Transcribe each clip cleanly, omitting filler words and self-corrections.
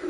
I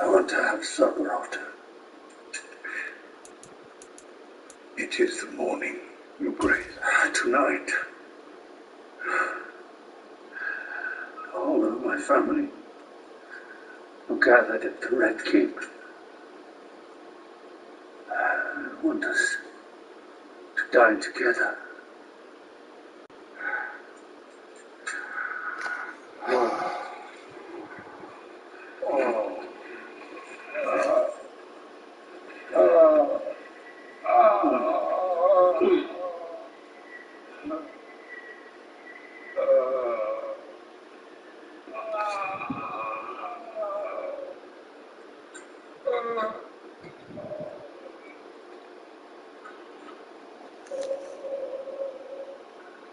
want to have supper after. It is the morning, Your Grace. Tonight, all of my family are gathered at the Red Keep. I want us to dine together.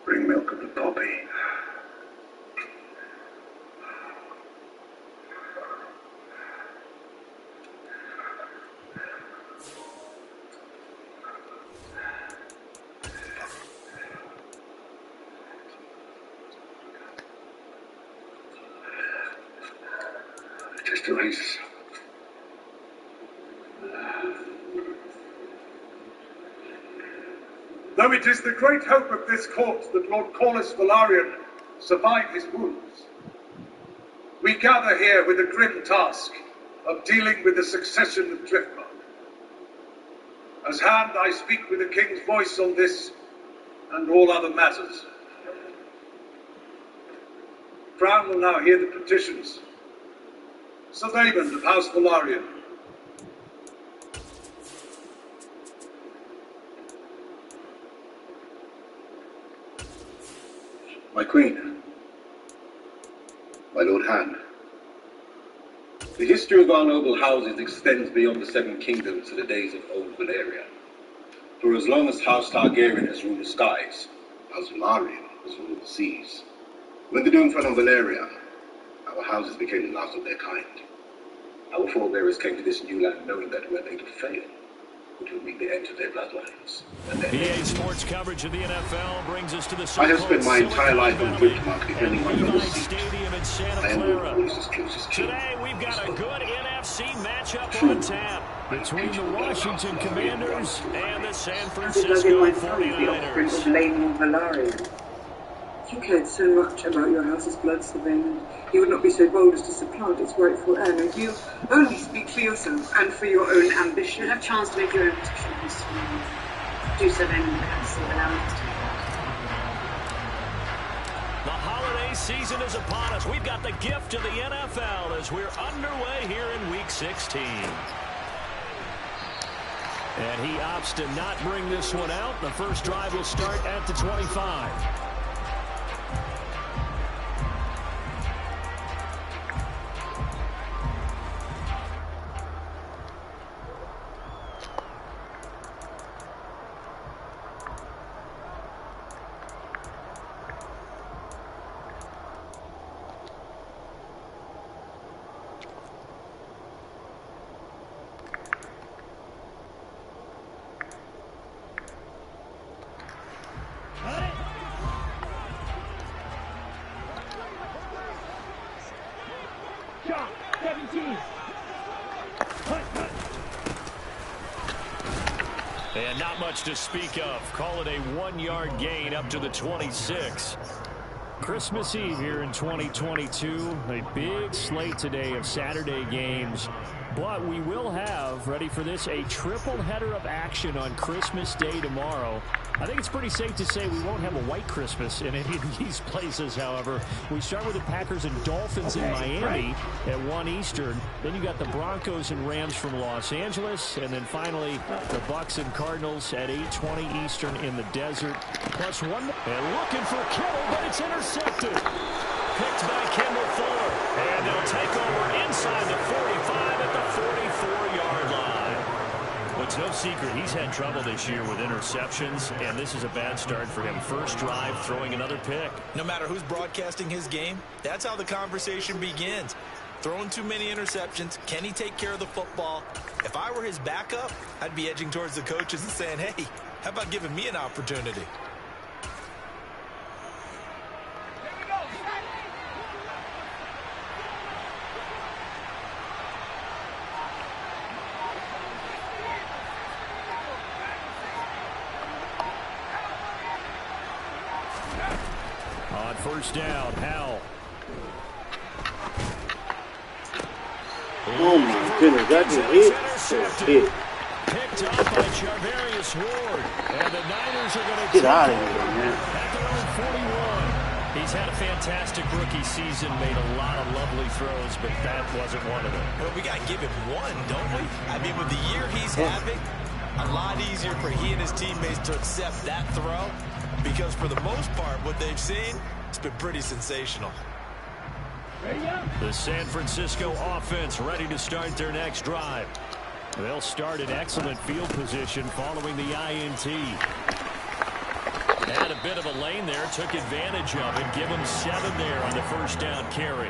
Bring milk of the poppy. Just a race. Though it is the great hope of this court that Lord Corlys Velaryon survive his wounds, we gather here with a grim task of dealing with the succession of Driftmark. As hand, I speak with the King's voice on this and all other matters. Crown will now hear the petitions. Sir Vaymond of House Velaryon. My Queen, my Lord Hand, The history of our noble houses extends beyond the Seven Kingdoms to the days of old Valyria. For as long as House Targaryen has ruled the skies, House Velaryon has ruled the seas. When the doom fell on Valyria, our houses became the last of their kind. Our forebears came to this new land knowing that were they to fail, it would mean the end to their bloodlines. EA Sports coverage of the NFL brings us to the I have spent my entire life on Driftmark defending my noble seat. Stadium in Santa I am Lord Clara. Corlys' closest kin. Today we've got a good NFC matchup on tap between the Washington Commanders and the San Francisco 49ers. Blaming Velaryon. You cared so much about your house's blood, Sir Vaymond. You would not be so bold as to supplant its rightful heir. No, you only speak for yourself and for your own ambition. You have a chance to make your own petition, Mr. Vaymond. Do so then, Council, allow us to. The holiday season is upon us. We've got the gift of the NFL as we're underway here in Week 16. And he opts to not bring this one out. The first drive will start at the 25. And not much to speak of. Call it a 1-yard gain up to the 26. Christmas Eve here in 2022. A big slate today of Saturday games. But we will have, ready for this, a triple header of action on Christmas Day tomorrow. I think it's pretty safe to say we won't have a white Christmas in any of these places, however. We start with the Packers and Dolphins in Miami at 1 Eastern. Then you got the Broncos and Rams from Los Angeles. And then finally, the Bucs and Cardinals at 8:20 Eastern in the desert. +1. And looking for Kittle, but it's intercepted. Picked by Kendall Fuller. And they'll take over inside the 45 at the 44-yard line. Well, it's no secret he's had trouble this year with interceptions, and this is a bad start for him. First drive, throwing another pick. No matter who's broadcasting his game, that's how the conversation begins. Throwing too many interceptions. Can he take care of the football? If I were his backup, I'd be edging towards the coaches and saying, hey, how about giving me an opportunity? On first down, Howell. Oh my goodness, that's a hit. Picked up by Charvarius Ward. And the Niners are going to get out of here, man. At their own 41. He's had a fantastic rookie season, made a lot of lovely throws, but that wasn't one of them. Well, we got to give him one, don't we? I mean, with the year he's having, a lot easier for he and his teammates to accept that throw, because for the most part, what they've seen, it's been pretty sensational. The San Francisco offense ready to start their next drive. They'll start in excellent field position following the INT. Had a bit of a lane there, took advantage of it, give him 7 there on the first down carry.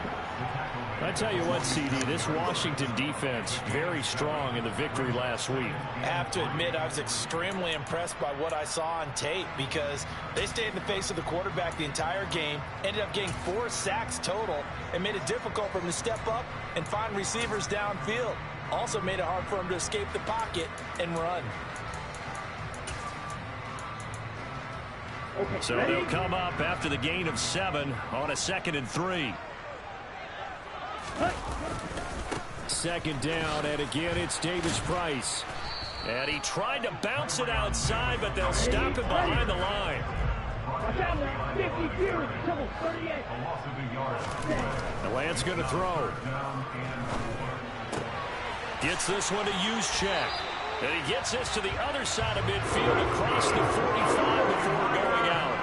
I tell you what, CD, this Washington defense, very strong in the victory last week. I have to admit, I was extremely impressed by what I saw on tape because they stayed in the face of the quarterback the entire game, ended up getting 4 sacks total, and made it difficult for him to step up and find receivers downfield. Also made it hard for him to escape the pocket and run. So they'll come up after the gain of 7 on a 2nd and 3. Second down, and again it's Davis Price. And he tried to bounce it outside, but they'll stop him behind the line. The Lance going to throw. Gets this one to Juszczyk. And he gets this to the other side of midfield across the 45 before going out.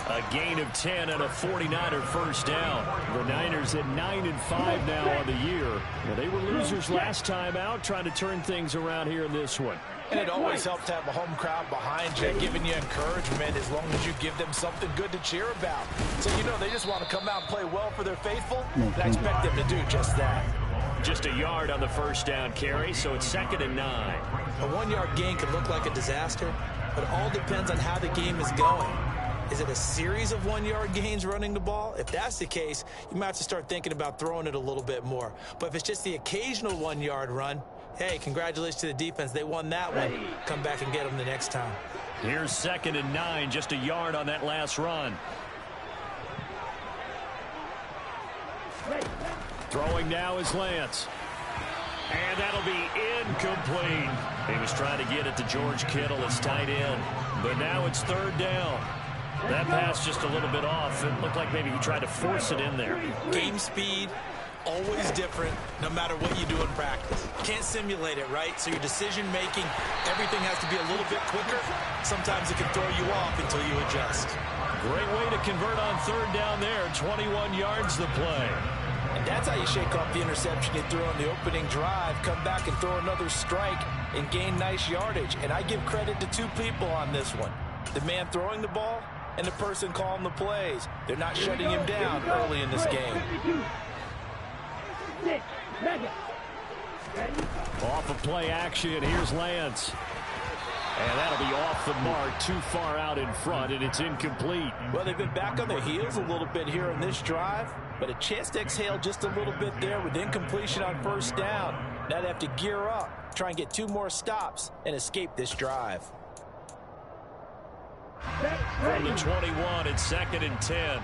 A gain of 10 and a 49er first down. The Niners at 9-5 now on the year. Well, they were losers last time out, trying to turn things around here in this one. And it always helps to have a home crowd behind you, giving you encouragement as long as you give them something good to cheer about. So, you know, they just want to come out and play well for their faithful, and I expect them to do just that. Just a yard on the first down carry, so it's 2nd and 9. A 1-yard gain could look like a disaster, but it all depends on how the game is going. Is it a series of 1-yard gains running the ball? If that's the case, you might have to start thinking about throwing it a little bit more. But if it's just the occasional 1-yard run, hey, congratulations to the defense. They won that one. Come back and get them the next time. Here's 2nd and 9, just a yard on that last run. Throwing now is Lance. And that'll be incomplete. He was trying to get it to George Kittle, his tight end. But now it's 3rd down. That pass just a little bit off. It looked like maybe he tried to force it in there. Game speed, always different, no matter what you do in practice. You can't simulate it, right? So your decision-making, everything has to be a little bit quicker. Sometimes it can throw you off until you adjust. Great way to convert on 3rd down there. 21 yards the play. And that's how you shake off the interception you threw on the opening drive, come back and throw another strike and gain nice yardage. And I give credit to 2 people on this one. The man throwing the ball and the person calling the plays. They're not shutting him down early in this game. Off of play action, here's Lance. And that'll be off the mark, too far out in front, and it's incomplete. Well, they've been back on their heels a little bit here in this drive, but a chance to exhale just a little bit there with incompletion on first down. Now they have to gear up, try and get 2 more stops, and escape this drive. From the 21, it's 2nd and 10.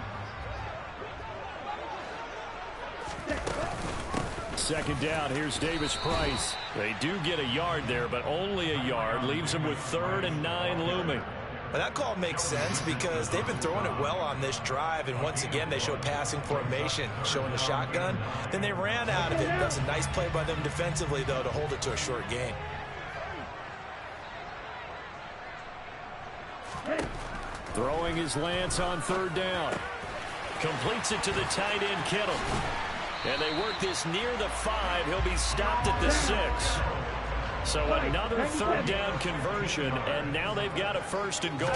2nd down, here's Davis Price. They do get a yard there, but only a yard. Leaves them with 3rd and 9 looming. Well, that call makes sense because they've been throwing it well on this drive, and once again they show passing formation, showing the shotgun. Then they ran out of it. That's a nice play by them defensively, though, to hold it to a short gain. Throwing his Lance on 3rd down. Completes it to the tight end, Kittle. And they work this near the 5. He'll be stopped at the 6. So another third down conversion, and now they've got a 1st and goal.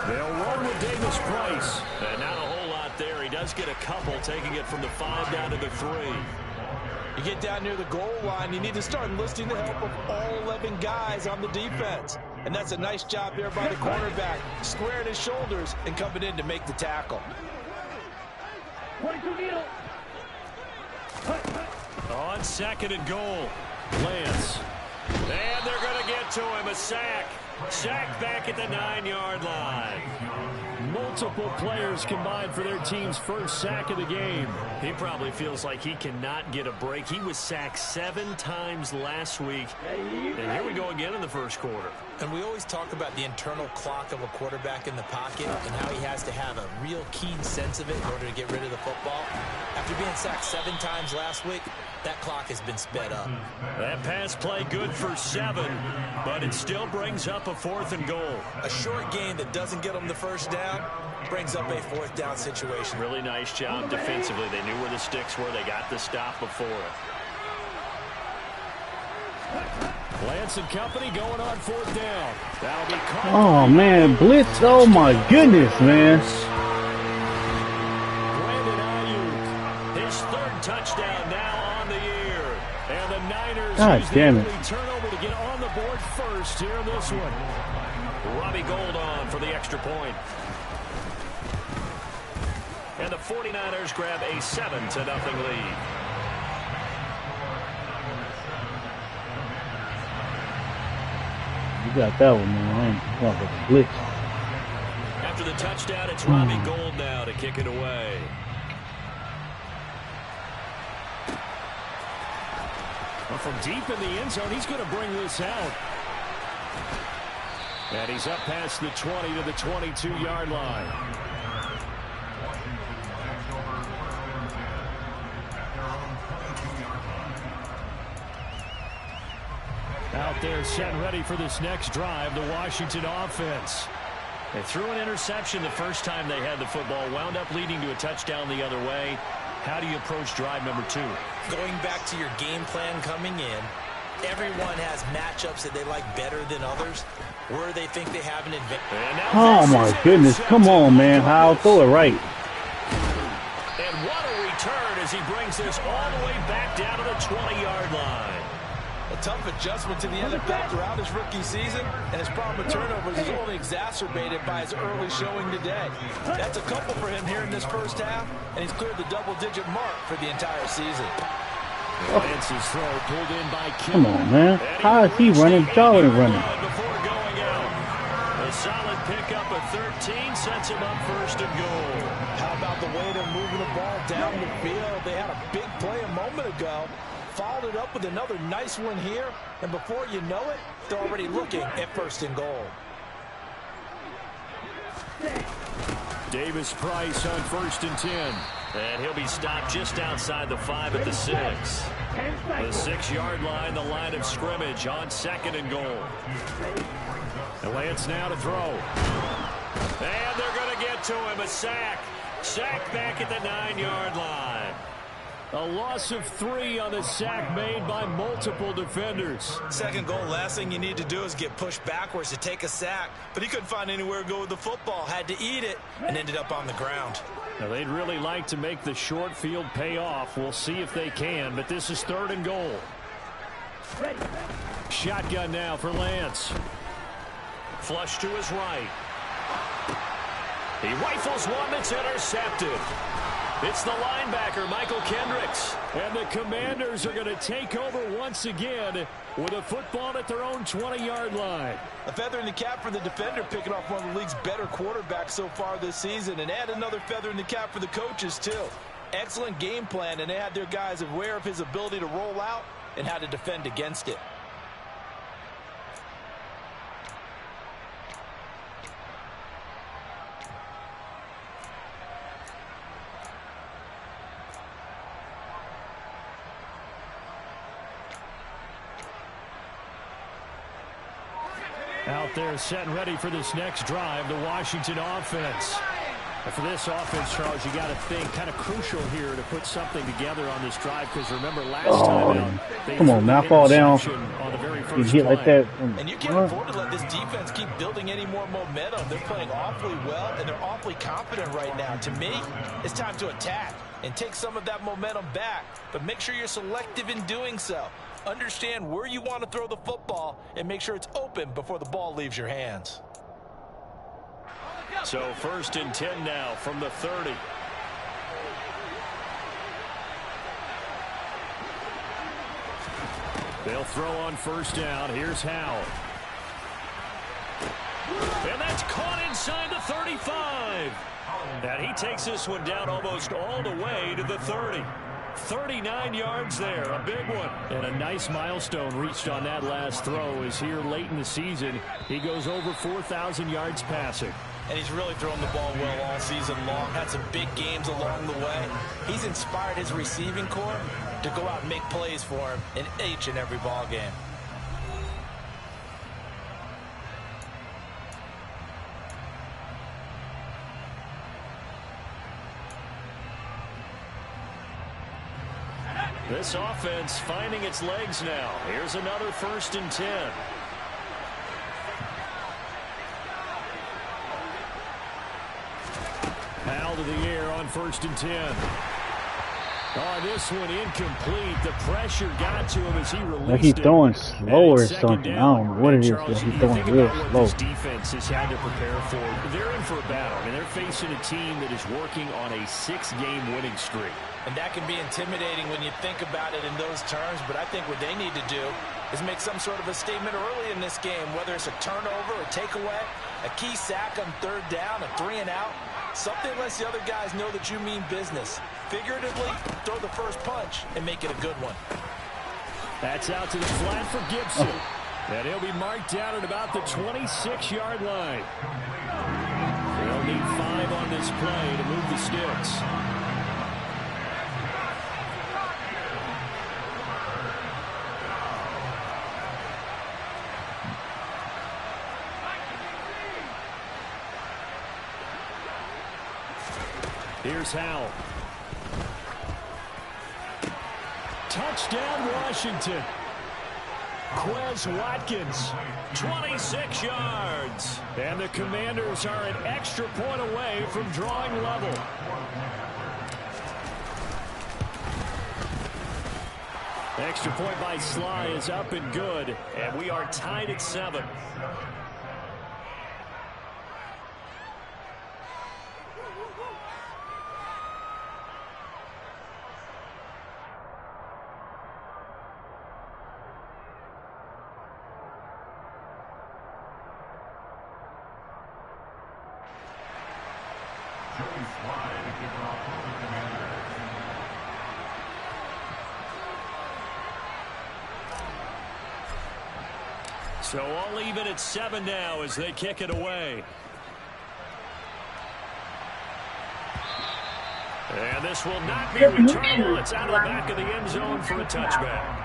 They'll run with Davis Price. And not a whole lot there. He does get a couple, taking it from the 5 down to the 3. You get down near the goal line, you need to start enlisting the help of all 11 guys on the defense. And that's a nice job there by the cornerback, squaring his shoulders and coming in to make the tackle. On 2nd and goal, Lance. And they're going to get to him, a sack. Sack back at the 9-yard line. Multiple players combined for their team's first sack of the game. He probably feels like he cannot get a break. He was sacked 7 times last week. And here we go again in the first quarter. And we always talk about the internal clock of a quarterback in the pocket and how he has to have a real keen sense of it in order to get rid of the football. After being sacked 7 times last week, that clock has been sped up. That pass play good for 7, but it still brings up a 4th and goal. A short gain that doesn't get them the first down brings up a 4th down situation. Really nice job defensively. They knew where the sticks were. They got the stop before it. Lance and company going on 4th down. That'll be caught. Oh, man. Blitz. Oh, my goodness, man. His 3rd touchdown now on the year. And the Niners God use damn the it. early turnover to get on the board first here in this one. Robbie Gould on for the extra point. And the 49ers grab a 7-0 lead. You got that one, man. I ain't talking about the blitz. After the touchdown, it's Robbie Gould now to kick it away. Well, from deep in the end zone, he's going to bring this out. And he's up past the 20 to the 22-yard line. Out there set and ready for this next drive, the Washington offense. They threw an interception the first time they had the football, wound up leading to a touchdown the other way. How do you approach drive number 2? Going back to your game plan coming in, everyone has matchups that they like better than others, where they think they have an advantage. Oh, my goodness. Come on, man. How? Throw it right. And what a return as he brings this all the way back down to the 20-yard line. A tough adjustment to the NFL throughout his rookie season, and his problem with turnovers is only exacerbated by his early showing today. That's a couple for him here in this first half, and he's cleared the double-digit mark for the entire season. Lance's throw pulled in by Kim. Come on, man. How is he running? Jolly running. Before going out. A solid pickup of 13 sets him up 1st and goal. How about the way they're moving the ball down the field? They had a big play a moment ago. Followed it up with another nice one here, and before you know it, they're already looking at 1st and goal. Davis Price on 1st and 10. And he'll be stopped just outside the 5 at the 6. The 6-yard line, the line of scrimmage on 2nd and goal. And Lance now to throw. And they're going to get to him, a sack. Sack back at the 9-yard line. A loss of 3 on the sack made by multiple defenders. 2nd goal, last thing you need to do is get pushed backwards to take a sack. But he couldn't find anywhere to go with the football. Had to eat it and ended up on the ground. Now, they'd really like to make the short field pay off. We'll see if they can, but this is 3rd and goal. Shotgun now for Lance. Flush to his right. He rifles one that's intercepted. It's the linebacker, Michael Kendricks. And the Commanders are going to take over once again with a football at their own 20-yard line. A feather in the cap for the defender, picking off one of the league's better quarterbacks so far this season, and add another feather in the cap for the coaches, too. Excellent game plan, and they had their guys aware of his ability to roll out and how to defend against it. Out there set and ready for this next drive, the Washington offense. And for this offense, Charles, you got to think kind of crucial here to put something together on this drive because remember last time out, they come on, now fall down. On the very You first hit like that. And you can't afford to let this defense keep building any more momentum. They're playing awfully well, and they're awfully confident right now. To me, it's time to attack and take some of that momentum back. But make sure you're selective in doing so. Understand where you want to throw the football and make sure it's open before the ball leaves your hands. So 1st and 10 now from the 30. They'll throw on 1st down. Here's Howell. And that's caught inside the 35. And he takes this one down almost all the way to the 30. 39 yards there, a big one. And a nice milestone reached on that last throw is here late in the season. He goes over 4,000 yards passing. And he's really thrown the ball well all season long. Had some big games along the way. He's inspired his receiving corps to go out and make plays for him in each and every ball game. This offense finding its legs now. Here's another 1st and 10. Howell to the air on 1st and 10. Oh, this one incomplete. The pressure got to him as he released like he's throwing slow or something. something. I don't know what it is, but he's throwing real slow. This defense has had to prepare for. They're in for a battle, and they're facing a team that is working on a 6-game winning streak. And that can be intimidating when you think about it in those terms, but I think what they need to do is make some sort of a statement early in this game, whether it's a turnover, a takeaway, a key sack on 3rd down, a 3-and-out. Something lets the other guys know that you mean business. Figuratively, throw the first punch and make it a good one. That's out to the flat for Gibson. And he'll be marked down at about the 26-yard line. They'll need 5 on this play to move the sticks. Here's Howell. Touchdown, Washington. Quez Watkins, 26 yards. And the Commanders are an extra point away from drawing level. Extra point by Sly is up and good. And we are tied at 7. So all even at 7 now as they kick it away. And this will not be returnable. It's out of the back of the end zone for a touchback.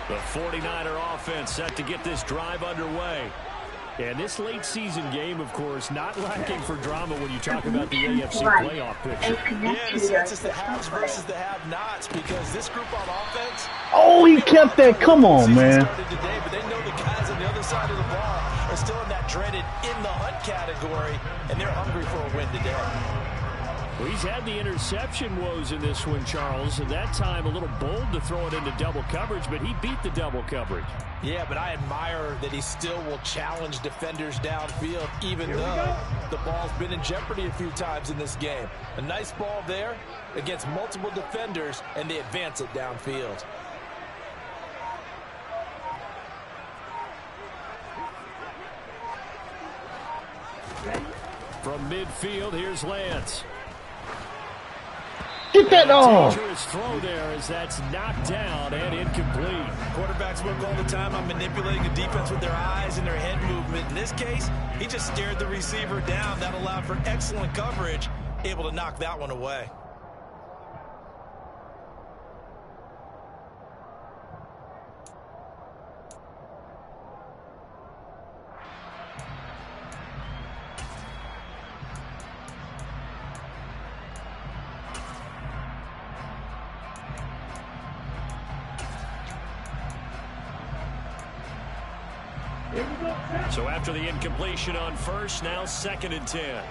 The 49er offense set to get this drive underway. And this late season game, of course, not lacking for drama when you talk about the AFC playoff picture. Yeah, in a sense, it's the haves versus the have-nots because this group on offense. Oh, he kept that. Come on, man. Started today, but they know the guys on the other side of the ball are still in that dreaded in the hunt category, and they're hungry for a win today. Well, he's had the interception woes in this one, Charles, and that time a little bold to throw it into double coverage, but he beat the double coverage. Yeah, but I admire that he still will challenge defenders downfield, even though the ball's been in jeopardy a few times in this game. A nice ball there against multiple defenders, and they advance it downfield. From midfield, here's Lance. Get that off. Dangerous throw there as that's knocked down and incomplete. Quarterbacks work all the time on manipulating the defense with their eyes and their head movement. In this case, he just stared the receiver down. That allowed for excellent coverage, able to knock that one away. So after the incompletion on first, now 2nd and 10.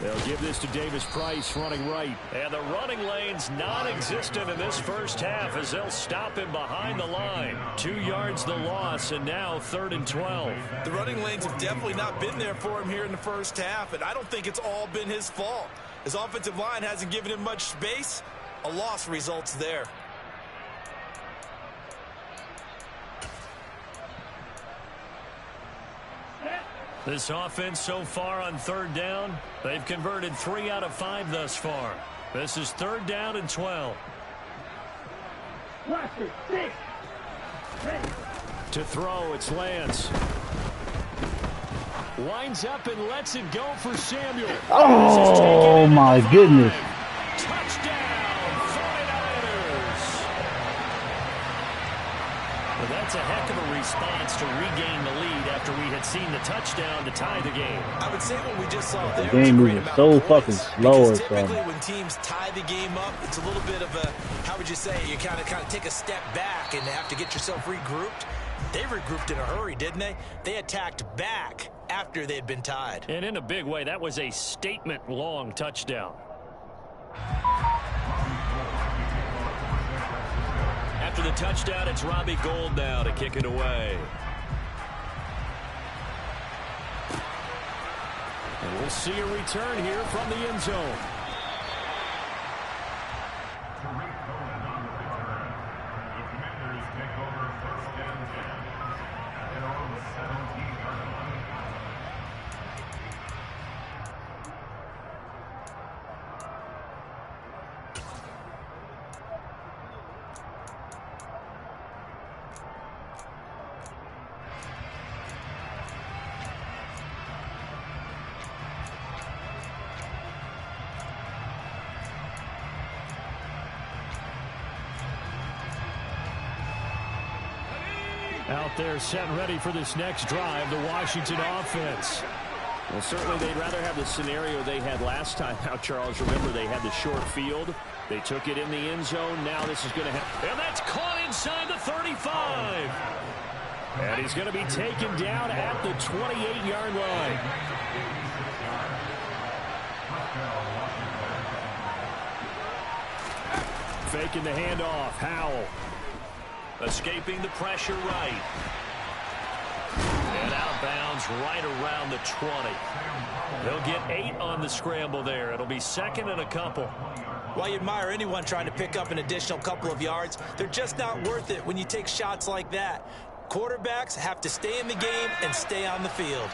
They'll give this to Davis Price running right. And the running lane's non-existent in this first half as they'll stop him behind the line. 2 yards the loss, and now 3rd and 12. The running lanes have definitely not been there for him here in the first half, and I don't think it's all been his fault. His offensive line hasn't given him much space. A loss results there. This offense so far on 3rd down, they've converted 3 out of 5 thus far. This is 3rd down and 12. To throw, it's Lance. Winds up and lets it go for Samuel. Oh, my goodness. Touchdown, 49ers. Well, that's a heck of a response to regain the lead after we had seen the touchdown to tie the game. I would say what we just saw there. The game moving so fucking slow. Typically, when teams tie the game up, it's a little bit of a, how would you say, you kind of take a step back and have to get yourself regrouped. They regrouped in a hurry, didn't they? They attacked back after they'd been tied. And in a big way, that was a statement-long touchdown. After the touchdown, it's Robbie Gould now to kick it away. And we'll see a return here from the end zone. Out there set ready for this next drive, the Washington offense. Well, certainly they'd rather have the scenario they had last time out, Charles. Remember, they had the short field. They took it in the end zone. Now this is going to happen. And that's caught inside the 35. And he's going to be taken down at the 28-yard line. Faking the handoff. Howell. Escaping the pressure right. And out of bounds right around the 20. They'll get 8 on the scramble there. It'll be 2nd and a couple. While you admire anyone trying to pick up an additional couple of yards, they're just not worth it when you take shots like that. Quarterbacks have to stay in the game and stay on the field.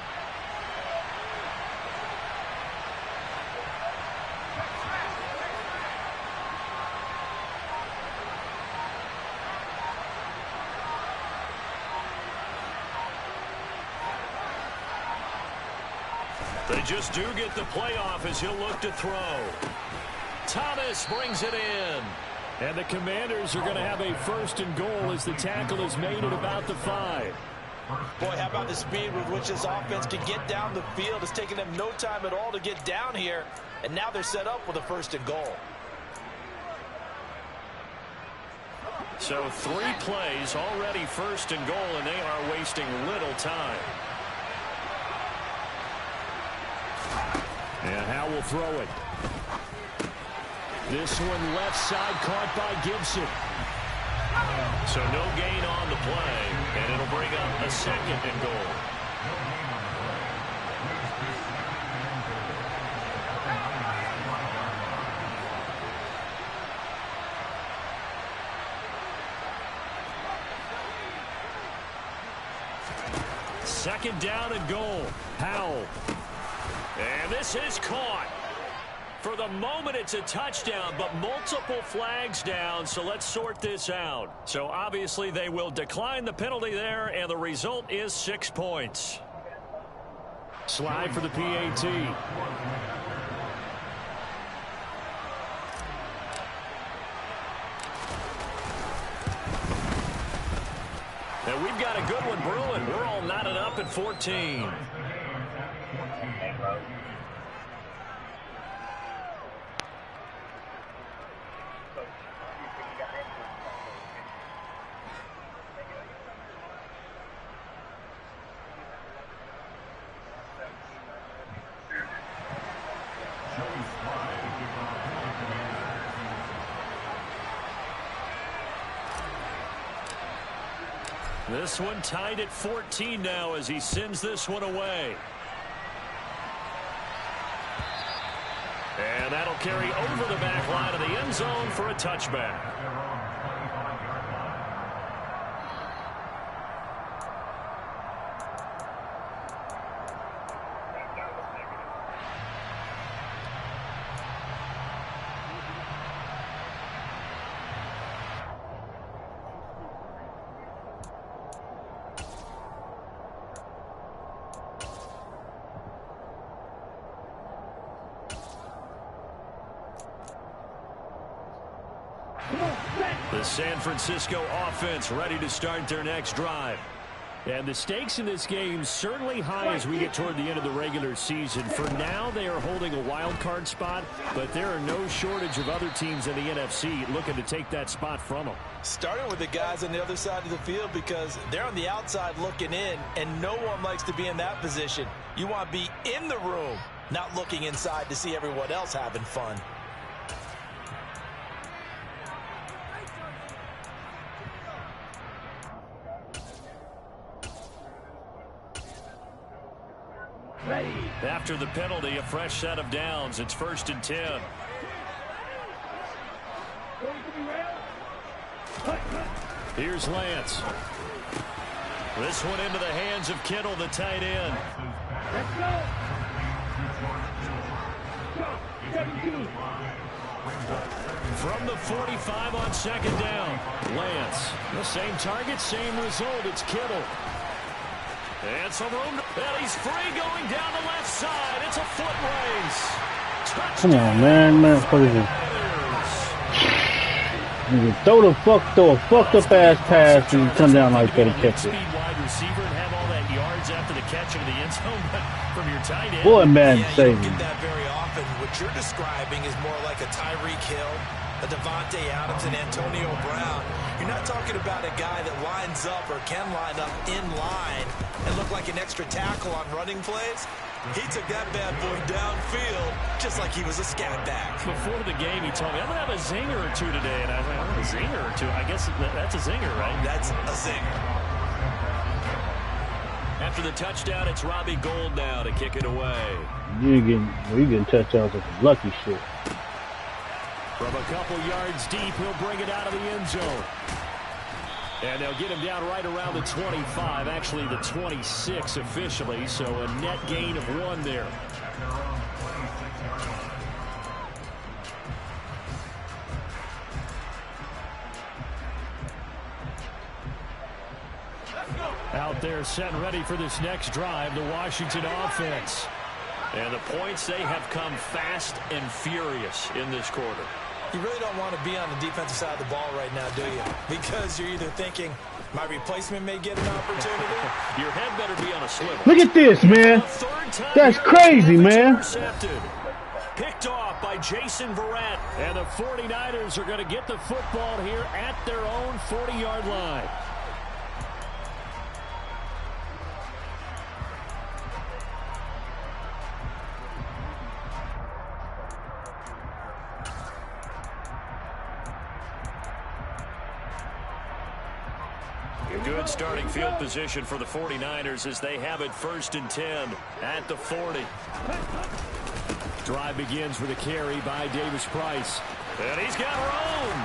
They just do get the playoff as he'll look to throw. Thomas brings it in. And the Commanders are going to have a 1st and goal as the tackle is made at about the 5. Boy, how about the speed with which this offense can get down the field? It's taken them no time at all to get down here. And now they're set up with a 1st and goal. So 3 plays, already 1st and goal, and they are wasting little time. And Howe will throw it. This one left side caught by Gibson. So no gain on the play, and it'll bring up a 2nd and goal. Second down and goal. Howell. And this is caught. For the moment, it's a touchdown, but multiple flags down, so let's sort this out. So obviously they will decline the penalty there, and the result is 6 points. Slide for the PAT. And we've got a good one brewing. We're all knotted up at 14. This one tied at 14 now as he sends this one away. And that'll carry over the back line of the end zone for a touchback. The San Francisco offense ready to start their next drive. And the stakes in this game certainly high as we get toward the end of the regular season. For now, they are holding a wild card spot, but there are no shortage of other teams in the NFC looking to take that spot from them. Starting with the guys on the other side of the field because they're on the outside looking in, and no one likes to be in that position. You want to be in the room, not looking inside to see everyone else having fun. After the penalty, a fresh set of downs. It's 1st and 10. Here's Lance. This one into the hands of Kittle, the tight end. From the 45 on 2nd down. Lance. The same target, same result. It's Kittle. And some room. And he's free going down the left side. It's a foot race. Touchdown. Come on, man. Motherfuckers. Throw a fucked up ass pass and come down like that and catch it. Wide receiver and have all that yards after the catch into the end zone from your tight end. Boy, man, you don't get that very often. What you're describing is more like a Tyreek Hill, a Devontae Adams, and Antonio Brown. You're not talking about a guy that lines up or can line up in line and look like an extra tackle on running plays. He took that bad boy downfield just like he was a scat back. Before the game, he told me, I'm going to have a zinger or two today. And I was like, oh, a zinger or two? I guess that's a zinger, right? That's a zinger. After the touchdown, it's Robbie Gould now to kick it away. You getting touchdowns with some lucky shit. From a couple yards deep, he'll bring it out of the end zone. And they'll get him down right around the 25, actually the 26 officially, so a net gain of 1 there. Out there set and ready for this next drive, the Washington offense. And the points, they have come fast and furious in this quarter. You really don't want to be on the defensive side of the ball right now, do you? Because you're either thinking, my replacement may get an opportunity. Your head better be on a swivel. Look at this, man. That's crazy, man. Picked off by Jason Verrett. And the 49ers are going to get the football here at their own 40-yard line. Good starting field position for the 49ers as they have it 1st and 10 at the 40. Drive begins with a carry by Davis Price. And he's got room.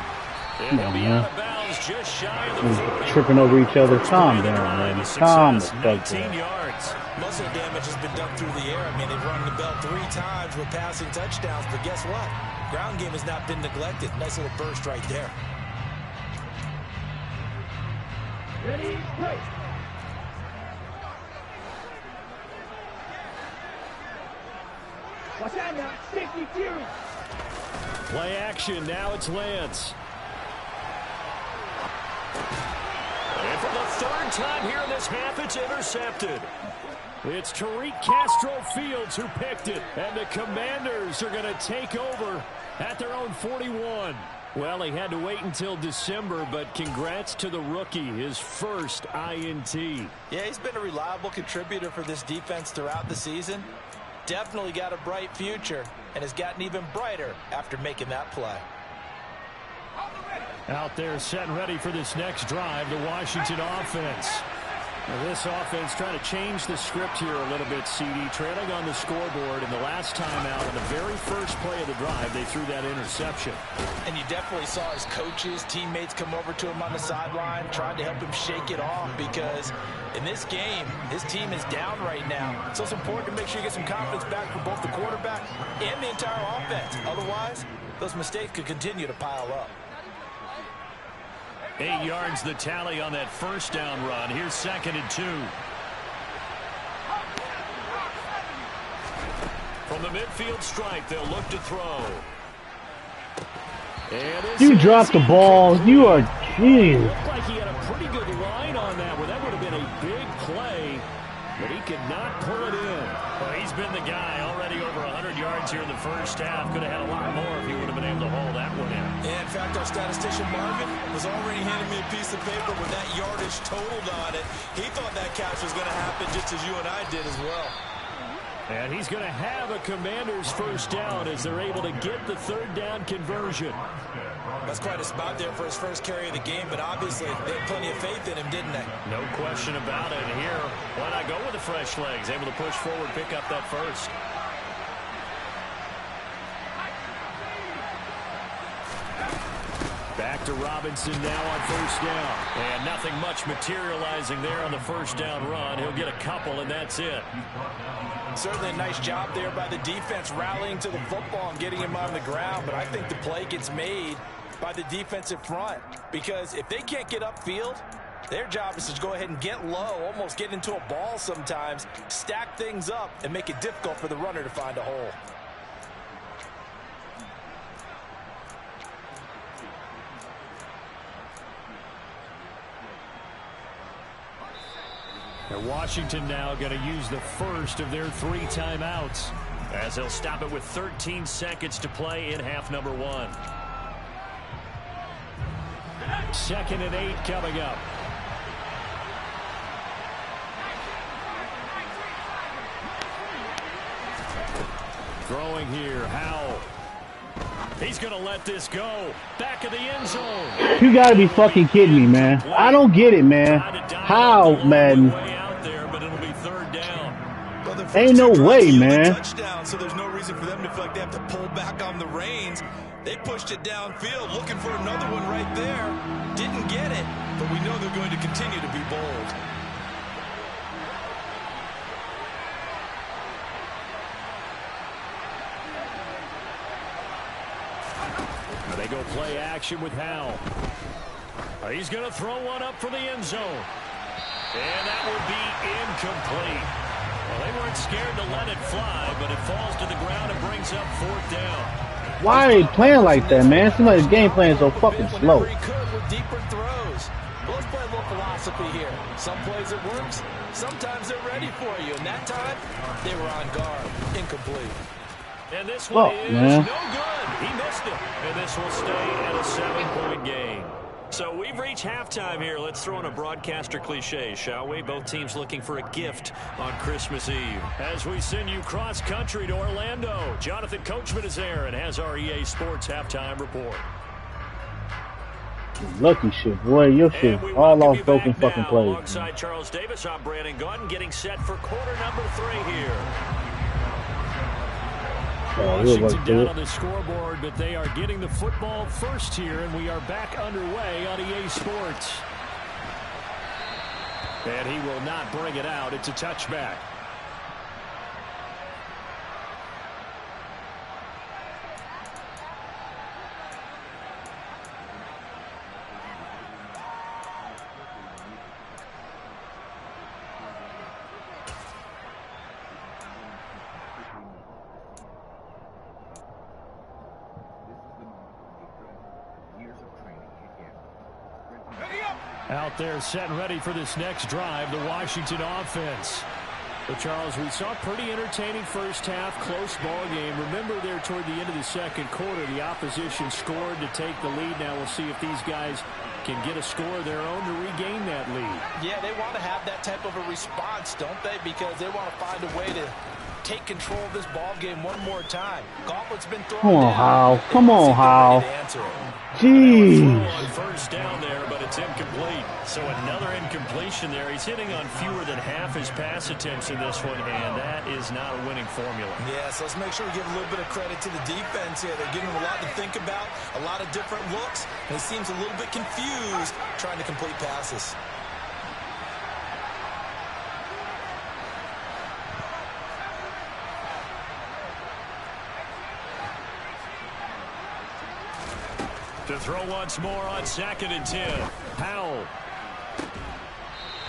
And he'll be out of bounds just shy of the 40. Tripping over each other. Calm down, man. Calm the fuck 19 down. yards. Muscle damage has been done through the air. I mean, they've rung the bell 3 times with passing touchdowns, but guess what? Ground game has not been neglected. Nice little burst right there. Ready, play. Watch out now, safety fury. Play action, now it's Lance. And for the 3rd time here in this half, it's intercepted. It's Tariq Castro Fields who picked it, and the Commanders are going to take over at their own 41. Well, he had to wait until December, but congrats to the rookie, his first INT. Yeah, he's been a reliable contributor for this defense throughout the season. definitely got a bright future and has gotten even brighter after making that play. Out there set and ready for this next drive, the Washington offense. Now this offense trying to change the script here a little bit, CD. Trailing on the scoreboard, and the last time out on the very first play of the drive, they threw that interception. And you definitely saw his coaches, teammates come over to him on the sideline, trying to help him shake it off, because in this game, his team is down right now. So it's important to make sure you get some confidence back for both the quarterback and the entire offense. Otherwise, those mistakes could continue to pile up. 8 yards the tally on that first down run. Here's 2nd and 2. From the midfield stripe, they'll look to throw. You dropped the ball. You are, jeez. Looked like he had a pretty good line on that, where that would have been a big play, but he could not pull it in. Well, he's been the guy already over 100 yards here in the first half. Could have had a lot more if he would have been able to haul that one in. Yeah, in fact, our statistician Marvin was already handing me a piece of paper with that yardage totaled on it. He thought that catch was going to happen just as you and I did as well. And he's going to have a Commander's first down as they're able to get the 3rd down conversion. That's quite a spot there for his first carry of the game, but obviously they had plenty of faith in him, didn't they? No question about it. Here, why not go with the fresh legs? Able to push forward, pick up that first. Back to Robinson now on first down. And nothing much materializing there on the first down run. He'll get a couple, and that's it. Certainly a nice job there by the defense rallying to the football and getting him on the ground, but I think the play gets made by the defensive front, because if they can't get upfield, their job is to go ahead and get low, almost get into a ball sometimes, stack things up, and make it difficult for the runner to find a hole. And Washington now going to use the first of their 3 timeouts, as they'll stop it with 13 seconds to play in half number 1. 2nd and 8 coming up. Throwing here, Howell. He's going to let this go. Back of the end zone. You got to be fucking kidding me, man. I don't get it, man. How, man? Ain't no way, man. Touchdown, so there's no reason for them to feel like they have to pull back on the reins. They pushed it downfield, looking for another one right there. Didn't get it, but we know they're going to continue to be bold. They go play action with Howell. He's going to throw one up for the end zone. And that will be incomplete. Well, they weren't scared to let it fly, but it falls to the ground and brings up 4th down. Why are they playing like that, man? Somebody's game plan is so fucking slow. With deeper throws. Well, let's play a little philosophy here. Some plays it works. Sometimes they're ready for you. And that time, they were on guard. Incomplete. And this one is no good. He missed it. And this will stay at a 7-point game. So we've reached halftime here. Let's throw in a broadcaster cliche, shall we? Both teams looking for a gift on Christmas Eve. As we send you cross-country to Orlando, Jonathan Coachman is there and has our EA Sports halftime report. Lucky shit, boy. Your shit all off broken fucking plays. Alongside Charles Davis, I'm Brandon Gunn, getting set for quarter number 3 here. Washington down on the scoreboard, but they are getting the football first here, and we are back underway on EA Sports. And he will not bring it out. It's a touchback. Out there set and ready for this next drive, the Washington offense. But Charles, we saw a pretty entertaining first half, close ball game. Remember there toward the end of the second quarter, the opposition scored to take the lead. Now we'll see if these guys can get a score of their own to regain that lead. Yeah, they want to have that type of a response, don't they? Because they want to find a way to take control of this ball game one more time. Gauntlet's been thrown Come on, down. Hal. Come on, Hal. Jeez. Jeez. First down there, but it's incomplete. So another incompletion there. He's hitting on fewer than half his pass attempts in this one, and that is not a winning formula. Yeah, so let's make sure we give a little bit of credit to the defense here. They're giving him a lot to think about, a lot of different looks, and he seems a little bit confused trying to complete passes. To throw once more on 2nd and 10. Powell.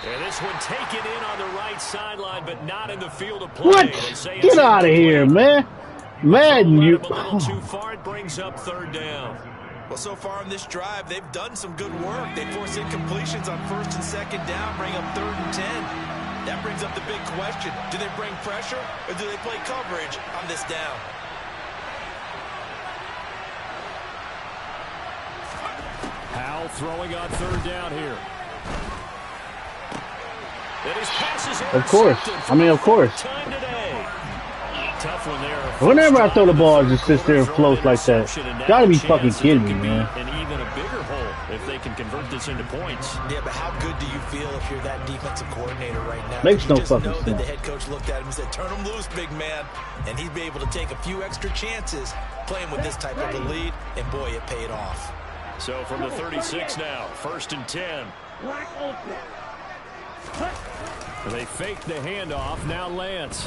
And this one taken in on the right sideline, but not in the field of play. What? Get out of here, man. Madden, you. A little too far. It brings up 3rd down. Well, so far on this drive, they've done some good work. They force incompletions on 1st and 2nd down, bring up 3rd and 10. That brings up the big question. Do they bring pressure, or do they play coverage on this down? Powell throwing on 3rd down here. And his passes Of course. I mean, of course. Time today. Tough one there. Whenever I throw the ball, it just sits there and floats like that. Gotta be fucking kidding me, man. And even a bigger hole if they can convert this into points. Yeah, but how good do you feel if you're that defensive coordinator right now? Makes no you just fucking know that sense. the head coach looked at him and said, turn him loose, big man. And he'd be able to take a few extra chances playing with this type of a lead, and boy, it paid off. So from the 36 now, 1st and 10. They fake the handoff. Now Lance.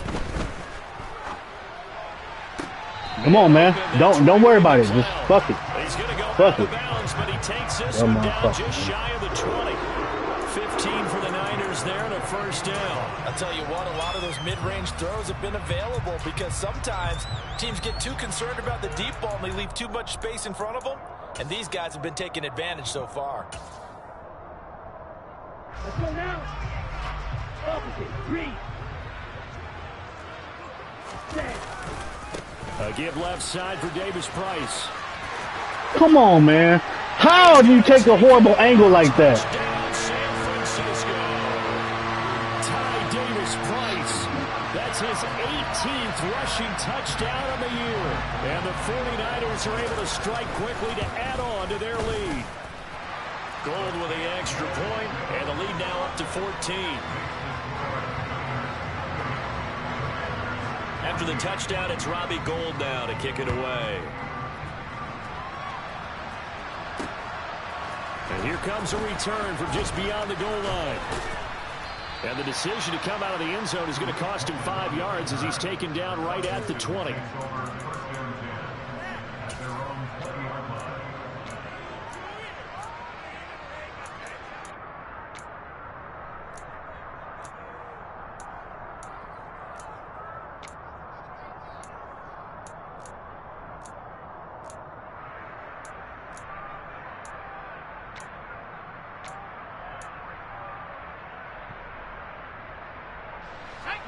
Come on, man. Don't worry about it. Just fuck it. He's going to go Fuck out it. of bounds, but he takes this one down just shy of the 20. 15 for the Niners there and a 1st down. I'll tell you what, a lot of those mid-range throws have been available because sometimes teams get too concerned about the deep ball and they leave too much space in front of them. And these guys have been taking advantage so far. Let's go now. Opposite. 3. Set. A give left side for Davis Price. Come on, man. How do you take a horrible angle like that? Touchdown, San Francisco. Ty Davis Price. That's his 18th rushing touchdown of the year. And the 49ers are able to strike quickly to add on to their lead. Gold with the extra point, and the lead now up to 14. After the touchdown, it's Robbie Gould now to kick it away. And here comes a return from just beyond the goal line. And the decision to come out of the end zone is going to cost him 5 yards as he's taken down right at the 20.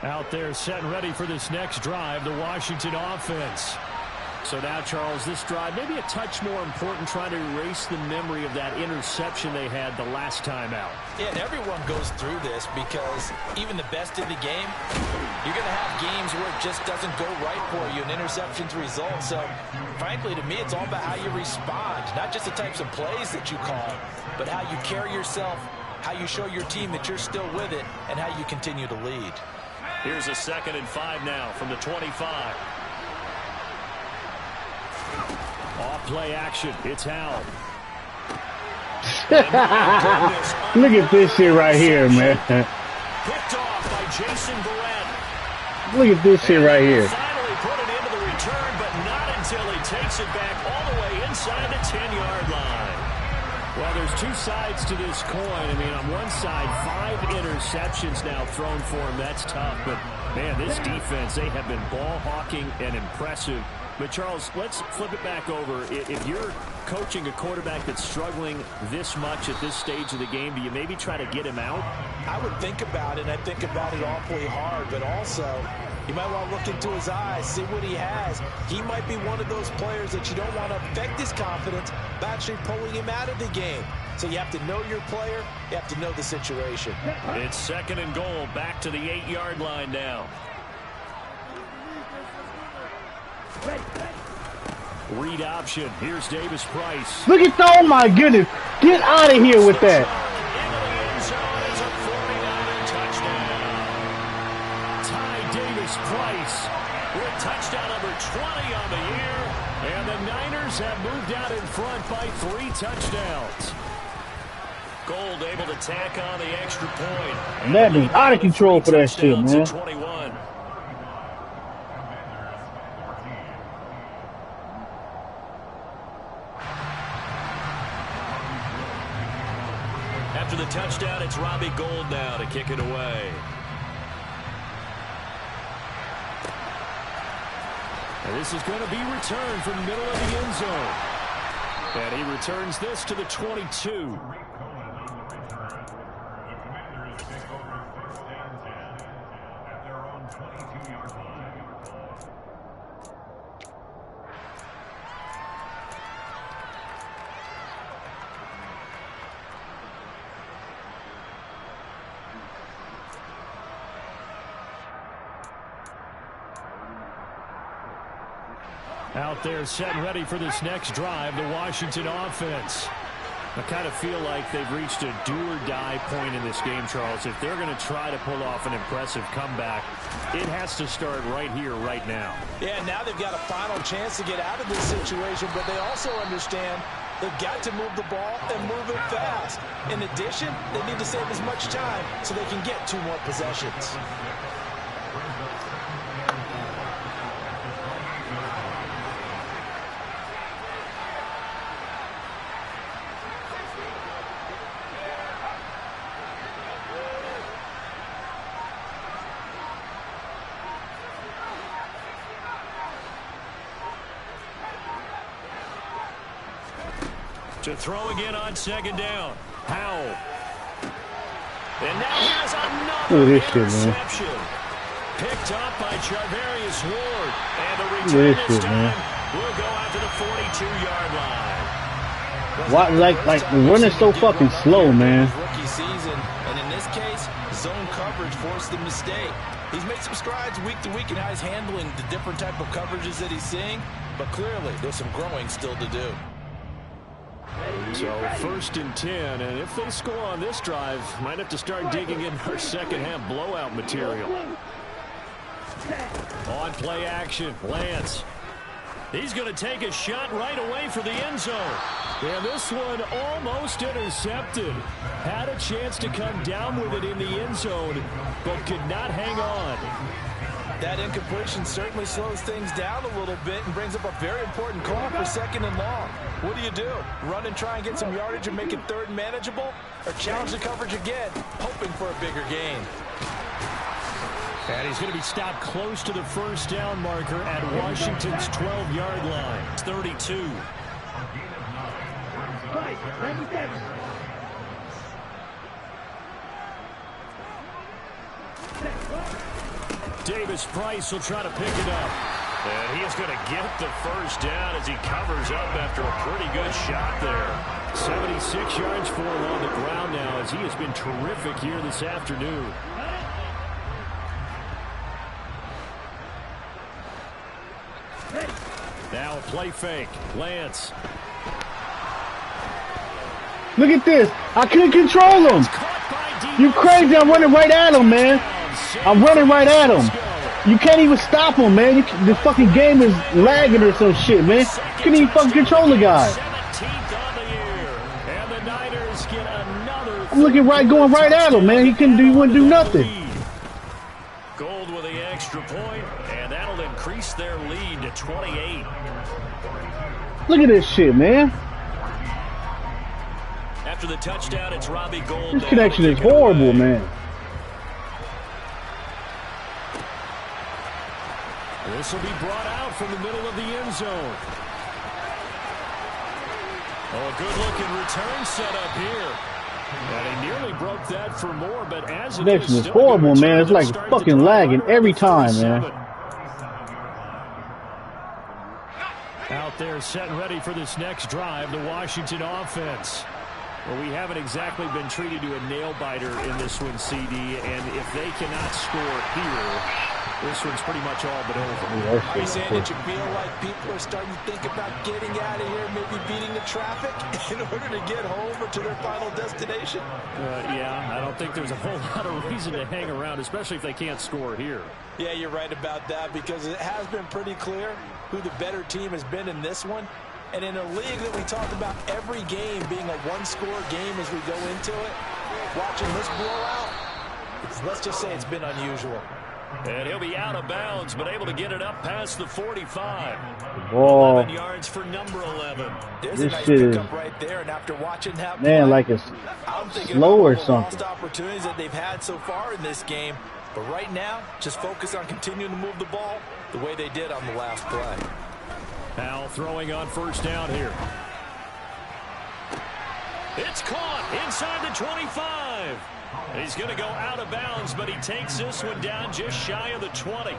Out there set and ready for this next drive, the Washington offense. So now, Charles, this drive maybe a touch more important, trying to erase the memory of that interception they had the last time out. Yeah, and everyone goes through this because even the best in the game, you're going to have games where it just doesn't go right for you, and interceptions result. So, frankly, to me, it's all about how you respond, not just the types of plays that you call, but how you carry yourself, how you show your team that you're still with it, and how you continue to lead. Here's a 2nd and 5 now from the 25. Off play action. It's Howell. Look at this shit right here, man. Picked off by Jason Barrett. Look at this shit right here. Finally put it into the return, but not until he takes it back all the way inside the 10-yard line. Well, there's two sides to this coin. I mean, on one side, 5 interceptions now thrown for him. That's tough. But, man, this defense, they have been ball hawking and impressive. But, Charles, let's flip it back over. If you're coaching a quarterback that's struggling this much at this stage of the game, do you maybe try to get him out? I would think about it. I think about it awfully hard. But also, you might want to look into his eyes, see what he has. He might be one of those players that you don't want to affect his confidence by actually pulling him out of the game. So you have to know your player. You have to know the situation. It's 2nd and goal, back to the 8-yard line now. Read option. Here's Davis Price. Look at that. Oh, my goodness. Get out of here with that. Into the end zone. It's a 49er touchdown. Ty Davis Price with touchdown number 20 on the year. And the Niners have moved out in front by 3 touchdowns. Gold able to tack on the extra point. And that means out of control for that shit, man. 21. After the touchdown, it's Robbie Gould now to kick it away. And this is going to be returned from the middle of the end zone. And he returns this to the 22. Out there set and ready for this next drive, the Washington offense. I kind of feel like they've reached a do-or-die point in this game, Charles. If they're going to try to pull off an impressive comeback, it has to start right here, right now. Yeah, now they've got a final chance to get out of this situation, but they also understand they've got to move the ball and move it fast. In addition, they need to save as much time so they can get 2 more possessions. To throw again on second down. Howell. And now here's another interception. Picked up by Charvarius Ward. And the return this time will go out to the 42-yard line. Why, like running so fucking slow, man. Rookie season, and in this case, zone coverage forced the mistake. He's made some strides week to week in how he's handling the different type of coverages that he's seeing, but clearly there's some growing still to do. So 1st and 10, and if they score on this drive, might have to start digging in our second half blowout material. On play action, Lance. He's going to take a shot right away for the end zone. And this one almost intercepted. Had a chance to come down with it in the end zone, but could not hang on. That incompletion certainly slows things down a little bit and brings up a very important call for 2nd and long. What do? Run and try and get some yardage and make it 3rd and manageable? Or challenge the coverage again, hoping for a bigger gain? And he's going to be stopped close to the 1st down marker at Washington's 12-yard line. It's 32. Davis Price will try to pick it up. And he is going to get the 1st down as he covers up after a pretty good shot there. 76 yards for him on the ground now as he has been terrific here this afternoon. Now a play fake. Lance. Look at this. I couldn't control him. You crazy. I'm running right at him, man. I'm running right at him. You can't even stop him, man. The fucking game is lagging or some shit, man. Couldn't even fucking control the guy. I'm looking right, going right at him, man. He wouldn't do nothing. Gold with the extra point, and that'll increase their lead to 28. Look at this shit, man. After the touchdown, it's Robbie Gould. This connection is horrible, man. This will be brought out from the middle of the end zone. Oh, a good-looking return set up here. And he nearly broke that for more, but as it connection is horrible, man. It's like fucking lagging every time, man. Out there set and ready for this next drive, the Washington offense. Well, we haven't exactly been treated to a nail-biter in this one, CD, and if they cannot score here, this one's pretty much all but over. Are you saying that you feel like people are starting to think about getting out of here, maybe beating the traffic in order to get home or to their final destination? Yeah, I don't think there's a whole lot of reason to hang around, especially if they can't score here. Yeah, you're right about that, because it has been pretty clear who the better team has been in this one. And in a league that we talk about every game being a one-score game as we go into it, watching this blowout, let's just say it's been unusual. And he'll be out of bounds, but able to get it up past the 45. Ball. 11 yards for number 11. There's a nice pickup right there, and after watching that play, man, like it's slow or something. Lost opportunities that they've had so far in this game, but right now, just focus on continuing to move the ball the way they did on the last play. Now throwing on first down here. It's caught inside the 25. He's going to go out of bounds, but he takes this one down just shy of the 20.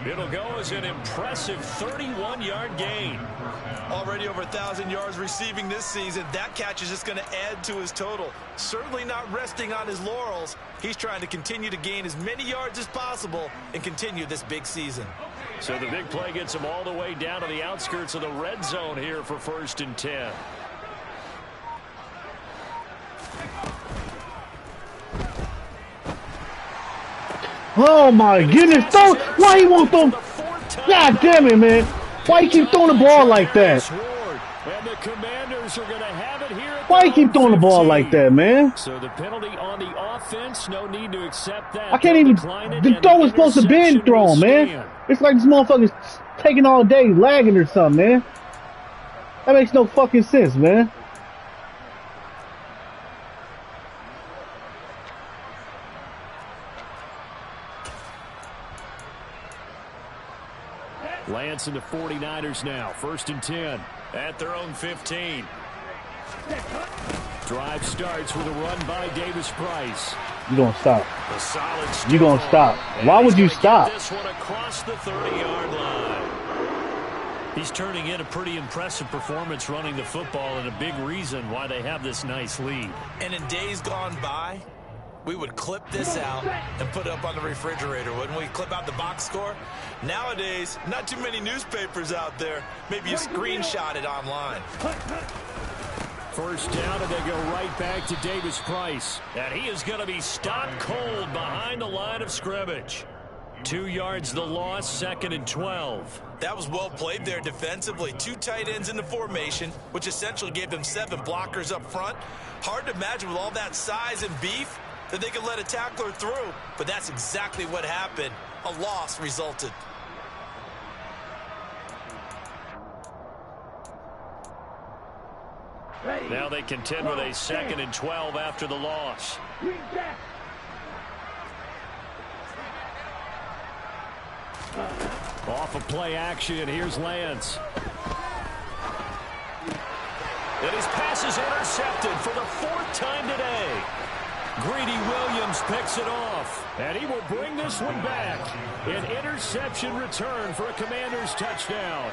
It'll go as an impressive 31-yard gain. Already over 1,000 yards receiving this season. That catch is just going to add to his total. Certainly not resting on his laurels. He's trying to continue to gain as many yards as possible and continue this big season. So the big play gets him all the way down to the outskirts of the red zone here for 1st and 10. Oh my goodness, throw! Why he won't throw? God damn it, man! Why you keep throwing the ball like that? And the Commanders are going to have it here. Why you keep throwing the ball like that, man? So the penalty on the offense, no need to accept that. I can't even. The throw was supposed to be thrown, man. It's like this motherfucker's taking all day, lagging or something, man. That makes no fucking sense, man. Lance and the 49ers now. 1st and 10 at their own 15. Drive starts with a run by Davis Price. You gonna stop. You gonna stop. Why would you stop? This one across the 30-yard line. He's turning in a pretty impressive performance running the football, and a big reason why they have this nice lead. And in days gone by, we would clip this out and put it up on the refrigerator, wouldn't we? Clip out the box score. Nowadays, not too many newspapers out there. Maybe you screenshot it online. First down, and they go right back to Davis Price. And he is going to be stopped cold behind the line of scrimmage. 2 yards the loss, 2nd and 12. That was well played there defensively. 2 tight ends in the formation, which essentially gave them 7 blockers up front. Hard to imagine with all that size and beef that they could let a tackler through, but that's exactly what happened. A loss resulted. Now they contend with a 2nd and 12 after the loss. Off of play action, here's Lance. And his pass is intercepted for the 4th time today. Greedy Williams picks it off, and he will bring this one back. An interception return for a Commanders touchdown.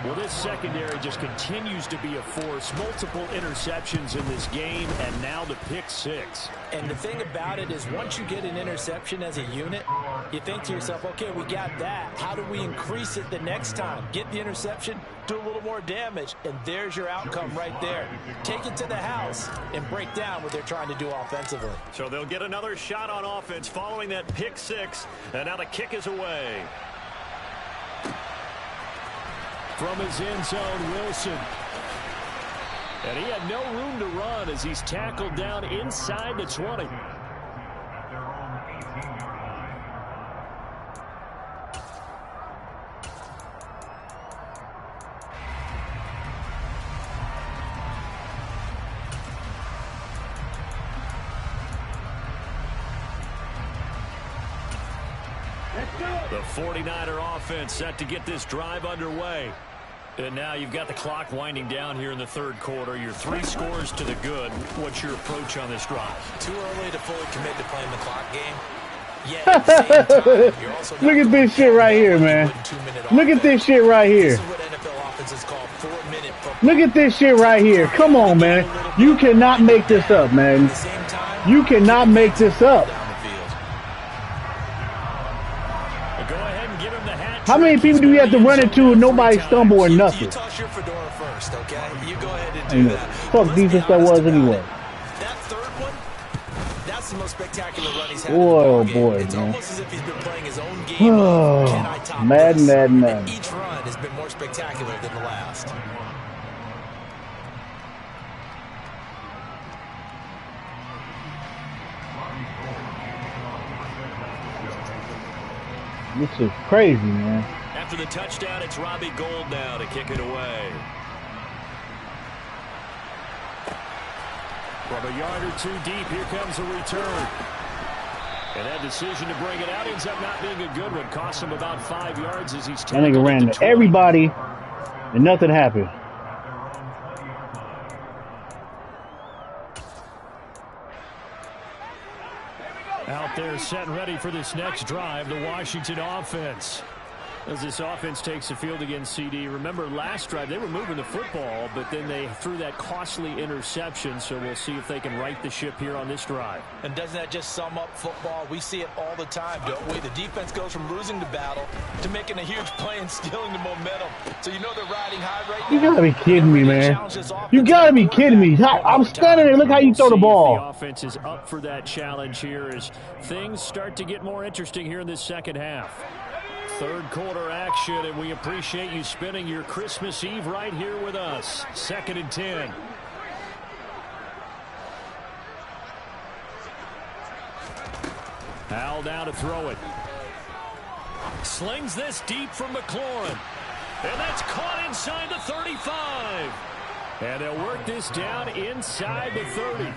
Well, this secondary just continues to be a force. Multiple interceptions in this game, and now the pick 6. And the thing about it is once you get an interception as a unit, you think to yourself, okay, we got that. How do we increase it the next time? Get the interception, do a little more damage, and there's your outcome right there. Take it to the house and break down what they're trying to do offensively. So they'll get another shot on offense following that pick 6, and now the kick is away. From his end zone, Wilson. And he had no room to run as he's tackled down inside the 20. The 49er offense set to get this drive underway. And now you've got the clock winding down here in the 3rd quarter. Your 3 scores to the good. What's your approach on this drive? Too early to fully commit to playing the clock game. Yet at the same time, you're also look at this shit right here, man. Look at this shit right here. This is what NFL offense is called 4-minute football. Look at this shit right here. Come on, man. You cannot make this up, man. You cannot make this up. How many people do you have to run into and nobody stumble or nothing? You toss your fedora first, okay? You go ahead and do that. Fuck defense that was anyway. That third one, that's the most spectacular run he's had. Oh boy, it's man. almost as if he's been playing his own game. Can I top this? Mad. And each run has been more spectacular than the last. This is crazy, man. After the touchdown, it's Robbie Gould now to kick it away. From a yard or two deep, here comes a return. And that decision to bring it out ends up not being a good one. Cost him about 5 yards as he's That nigga ran to everybody, and nothing happened. Out there set and ready for this next drive, the Washington offense. As this offense takes the field against CD. Remember last drive, they were moving the football, but then they threw that costly interception, so we'll see if they can right the ship here on this drive. And doesn't that just sum up football? We see it all the time, don't we? The defense goes from losing the battle to making a huge play and stealing the momentum. So you know they're riding high right now. You gotta be kidding me, man. You gotta be kidding me. I'm standing there. Look how you throw the ball. The offense is up for that challenge here as things start to get more interesting here in this second half. Third quarter action, and we appreciate you spending your Christmas Eve right here with us. 2nd and 10. Howell now to throw it. Slings this deep from McLaurin. And that's caught inside the 35. And they'll work this down inside the 30.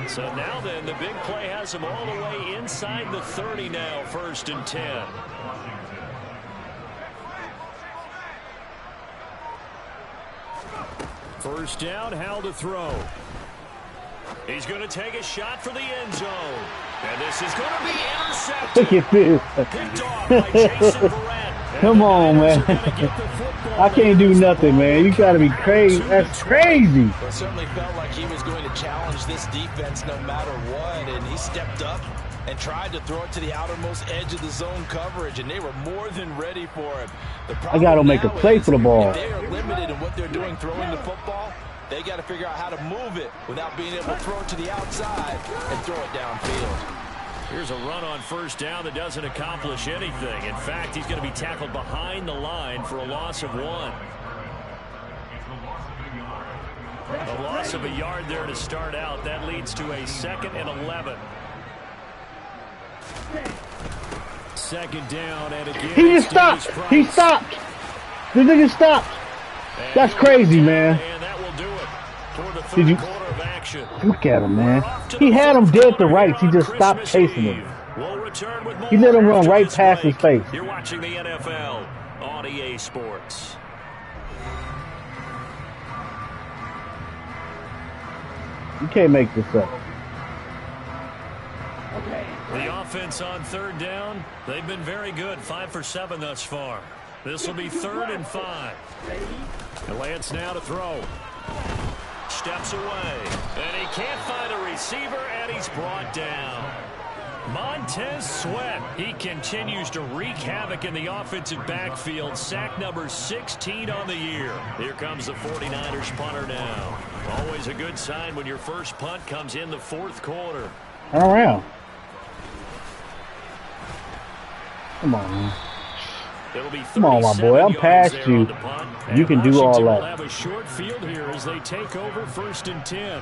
So now then, the big play has them all the way inside the 30 now, 1st and 10. First down, Howell to throw. He's going to take a shot for the end zone. And this is going to be intercepted. Look at this. Picked off by Jason Verrett. Come on, man. I can't do nothing, man. You got to be crazy. That's crazy. It certainly felt like he was going to challenge this defense no matter what, and he stepped up and tried to throw it to the outermost edge of the zone coverage, and they were more than ready for him. I got to make a play for the ball. If they are limited in what they're doing throwing the football, they got to figure out how to move it without being able to throw it to the outside and throw it downfield. Here's a run on first down that doesn't accomplish anything. In fact, he's going to be tackled behind the line for a loss of 1. A loss of a yard there to start out. That leads to a 2nd and 11. 2nd down, and again. He just stopped. He stopped. The nigga stopped. That's crazy, man. And that will do it for the third quarter of action. Look at him, man. He had him dead to rights. He just stopped chasing him. He let him run right past his face. You're watching the NFL on EA Sports. You can't make this up. The offense on 3rd down, they've been very good. 5 for 7 thus far. This will be 3rd and 5. Lance now to throw. Steps away. And he can't find a receiver, and he's brought down. Montez Sweat. He continues to wreak havoc in the offensive backfield. Sack number 16 on the year. Here comes the 49ers punter now. Always a good sign when your first punt comes in the 4th quarter. Turn around. Come on, man. Come on, my boy. I'm past you. You can do all that. Will have a short field here as they take over 1st and 10.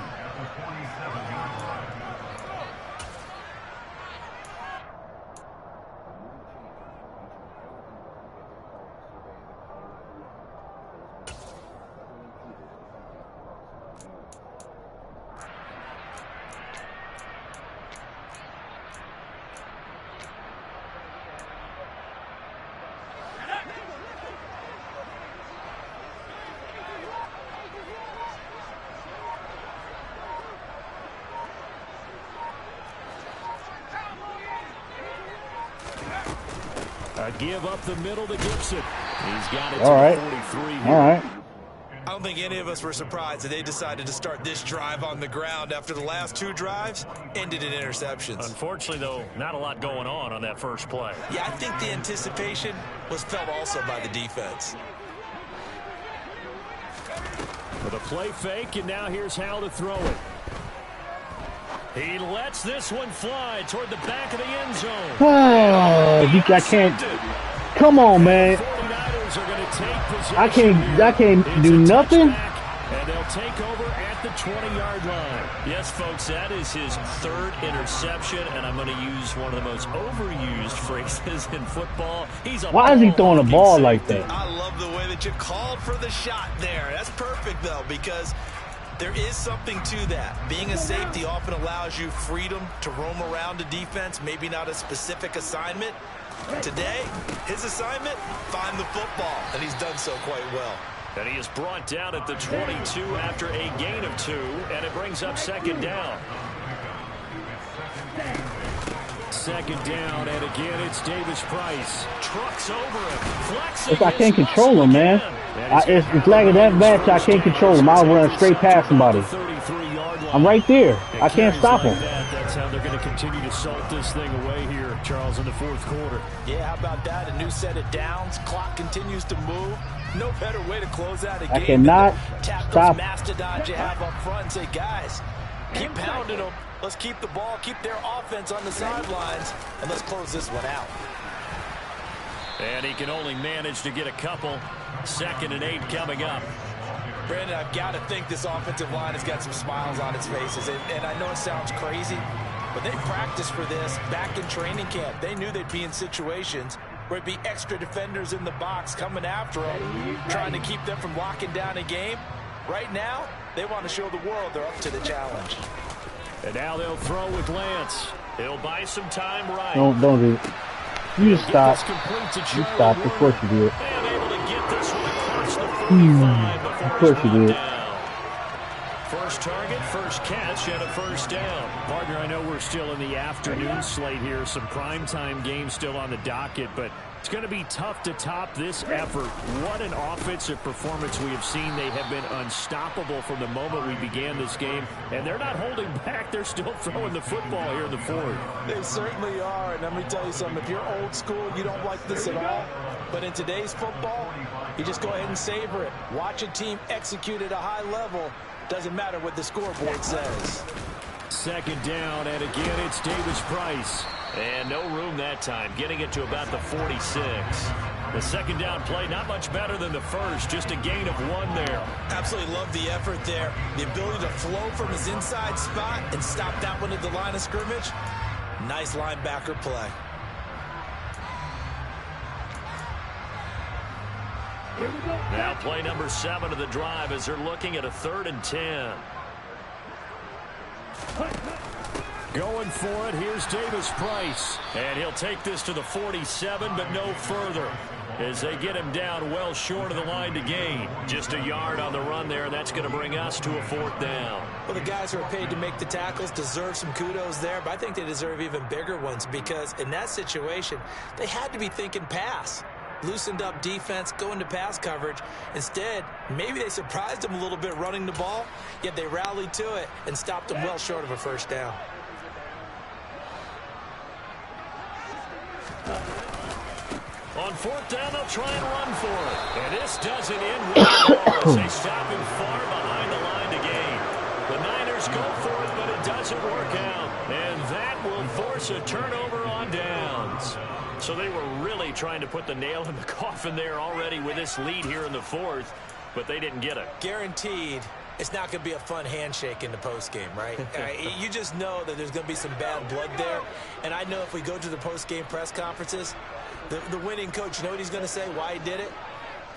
Give up the middle to Gibson. He's got it all right. to 43 here. All right. don't think any of us were surprised that they decided to start this drive on the ground after the last 2 drives ended in interceptions. Unfortunately, though, not a lot going on that first play. Yeah, I think the anticipation was felt also by the defense. With a play fake, and now here's how to throw it. He lets this one fly toward the back of the end zone. Oh, I can't. Come on, man. I can't do nothing. And they'll take over at the 20-yard line. Yes, folks, that is his 3rd interception, and I'm going to use one of the most overused phrases in football. Why is he throwing a ball like that? I love the way that you called for the shot there. That's perfect, though, because there is something to that. Being a safety often allows you freedom to roam around a defense, maybe not a specific assignment. Today, his assignment, find the football, and he's done so quite well. And he is brought down at the 22 after a gain of 2, and it brings up 2nd down. 2nd down, and again it's Davis Price. Trucks over him. Flexing. I can't control him, man. It's lagging that match. I can't control him. I'll run straight past somebody. I'm right there. I can't stop him. That's how they're going to continue to salt this thing away here, Charles, in the 4th quarter. Yeah, how about that? A new set of downs. Clock continues to move. No better way to close out a game. I cannot tap stop. those mastodons you have up front and say, guys, keep pounding them. Let's keep the ball, keep their offense on the sidelines, and let's close this one out. And he can only manage to get a couple. 2nd and 8 coming up. Brandon, I've got to think this offensive line has got some smiles on its faces. And I know it sounds crazy, but they practiced for this back in training camp. They knew they'd be in situations where it'd be extra defenders in the box coming after them, trying to keep them from locking down a game. Right now, they want to show the world they're up to the challenge. And now they'll throw with Lance. He'll buy some time right. Don't do it. You just stop. You stop. Of course you do it. Of course you do it. First target, first catch, and a 1st down. Partner, I know we're still in the afternoon slate here. Some primetime games still on the docket, but it's going to be tough to top this effort. What an offensive performance we have seen. They have been unstoppable from the moment we began this game, and they're not holding back. They're still throwing the football here in the 4th. They certainly are, and let me tell you something. If you're old school, you don't like this at all. But in today's football, you just go ahead and savor it. Watch a team execute at a high level. Doesn't matter what the scoreboard says. 2nd down, and again it's Davis Price. And no room that time, getting it to about the 46. The 2nd down play, not much better than the first, just a gain of 1 there. Absolutely love the effort there. The ability to flow from his inside spot and stop that one at the line of scrimmage. Nice linebacker play. Now play number 7 of the drive as they're looking at a 3rd and 10. Going for it, here's Davis Price. And he'll take this to the 47, but no further, as they get him down well short of the line to gain. Just a yard on the run there, and that's going to bring us to a 4th down. Well, the guys who are paid to make the tackles deserve some kudos there, but I think they deserve even bigger ones because in that situation, they had to be thinking pass. Loosened up defense, going to pass coverage. Instead, maybe they surprised them a little bit running the ball, yet they rallied to it and stopped them well short of a 1st down. On 4th down, they'll try and run for it. And this doesn't end well as they stop him far behind the line to gain. The Niners go for it, but it doesn't work out. And that will force a turnover on downs. So they were really trying to put the nail in the coffin there already with this lead here in the 4th, but they didn't get it. Guaranteed it's not going to be a fun handshake in the postgame, right? You just know that there's going to be some bad blood there. And I know if we go to the postgame press conferences, the winning coach, you know what he's going to say, why he did it?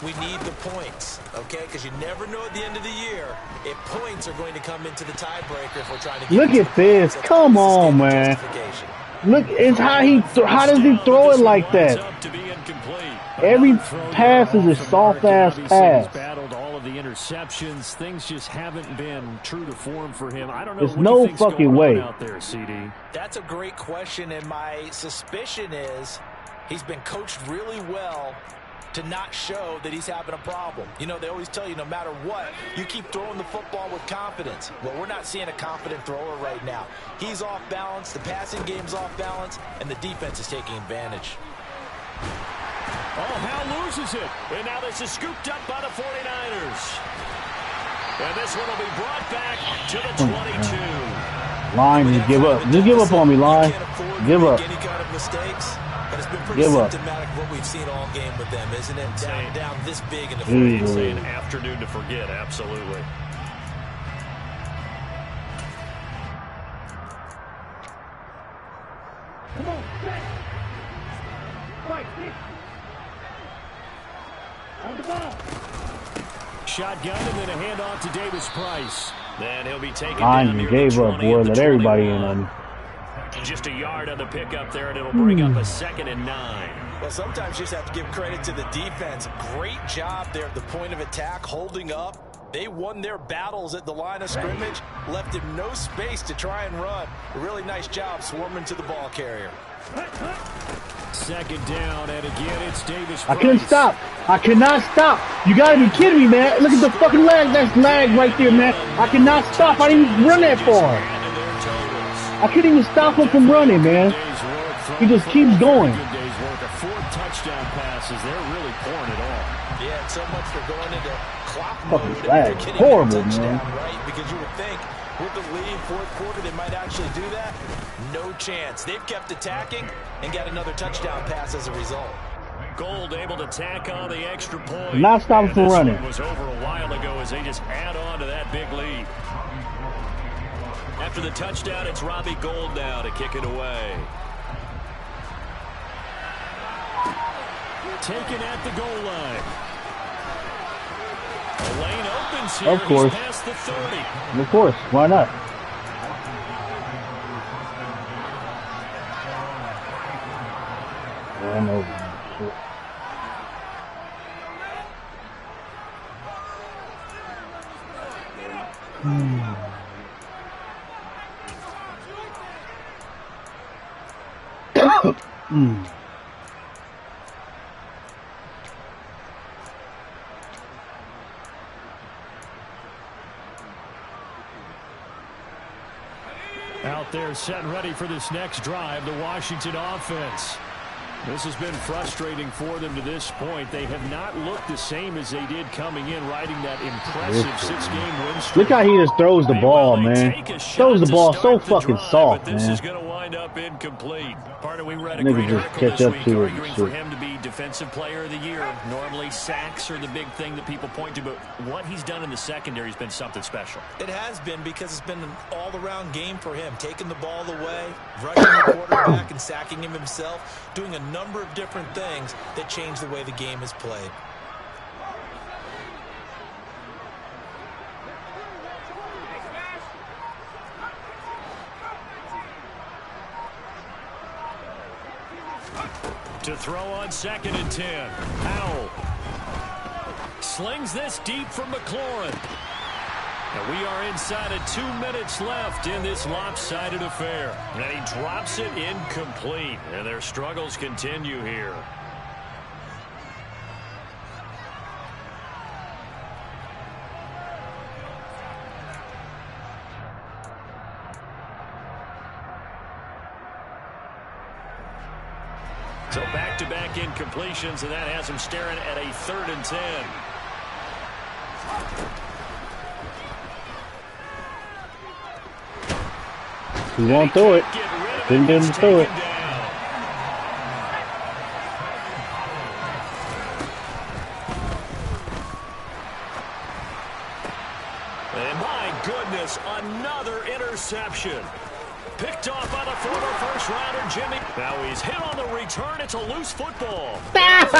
We need the points, okay? Because you never know at the end of the year if points are going to come into the tiebreaker if we're trying to get Look at this. Come on, man. Look, it's how does he throw it like that? Every pass is a soft-ass pass. Battled all of the interceptions. Things just haven't been true to form for him. I don't know. There's no fucking way out there, CD. That's a great question, and my suspicion is he's been coached really well to not show that he's having a problem. You know, they always tell you no matter what, you keep throwing the football with confidence. Well, we're not seeing a confident thrower right now. He's off balance, the passing game's off balance, and the defense is taking advantage. Oh, Hal loses it. And now this is scooped up by the 49ers. And this one will be brought back to the 22. Line, just give up. Just give up on me, Line. Give up. Any kind of mistakes, but it's been pretty symptomatic of what we've seen all game with them, isn't it? Down this big in the frame. It's an afternoon to forget, absolutely. Come on, set. Fight, stick. On the ball. Shotgun and then a handoff to Davis Price. Then he'll be taken Line, down you near gave the up, 20 boy. at the Let everybody 21. in on you. Just a yard on the pickup there, and it'll bring up a 2nd and 9. Well, sometimes you just have to give credit to the defense. Great job there at the point of attack, holding up. They won their battles at the line of scrimmage, left him no space to try and run. A really nice job swarming to the ball carrier. 2nd down, and again, it's Davis I Price. couldn't stop. I cannot stop. You gotta be kidding me, man. Look at the fucking lag. That's lag right there, man. I cannot stop. I didn't even run that far. I couldn't even stop him from running, man. He just keeps going. Good day's work of 4 touchdown passes. They're really pouring it on. Yeah, so much for going into clock Fucking mode. flag. They're getting Horrible, a touchdown, man. right? Because you would think with the lead, 4th quarter, they might actually do that. No chance. They've kept attacking and got another touchdown pass as a result. Gold able to tack on the extra point. Not stopping from running. This one was over a while ago as they just add on to that big lead. After the touchdown, it's Robbie Gould now to kick it away. Taken at the goal line. The lane opens here. Of course. He's past the 30. Of course. Why not? I know. Out there set and ready for this next drive, the Washington offense. This has been frustrating for them to this point. They have not looked the same as they did coming in, riding that impressive 6-game win streak. Look how he just throws the ball, man. Throws the ball so fucking soft, man. This is man. going to wind up incomplete. Partner, we read a Nigga great just article catch this up week to it, arguing shit. for him to be Defensive Player of the Year. Normally sacks are the big thing that people point to, but what he's done in the secondary has been something special. It has been because it's been an all-around game for him, taking the ball away, rushing the quarterback and sacking him himself, doing a number of different things that change the way the game is played. To throw on 2nd and 10. Powell slings this deep from McLaurin. And we are inside of 2 minutes left in this lopsided affair. And he drops it incomplete. And their struggles continue here. So back-to-back incompletions, and that has him staring at a 3rd and 10. He won't throw it. Didn't get him to throw it. And my goodness, another interception. Picked off by the former first-rounder, Jimmy. Now he's hit on the return. It's a loose football. That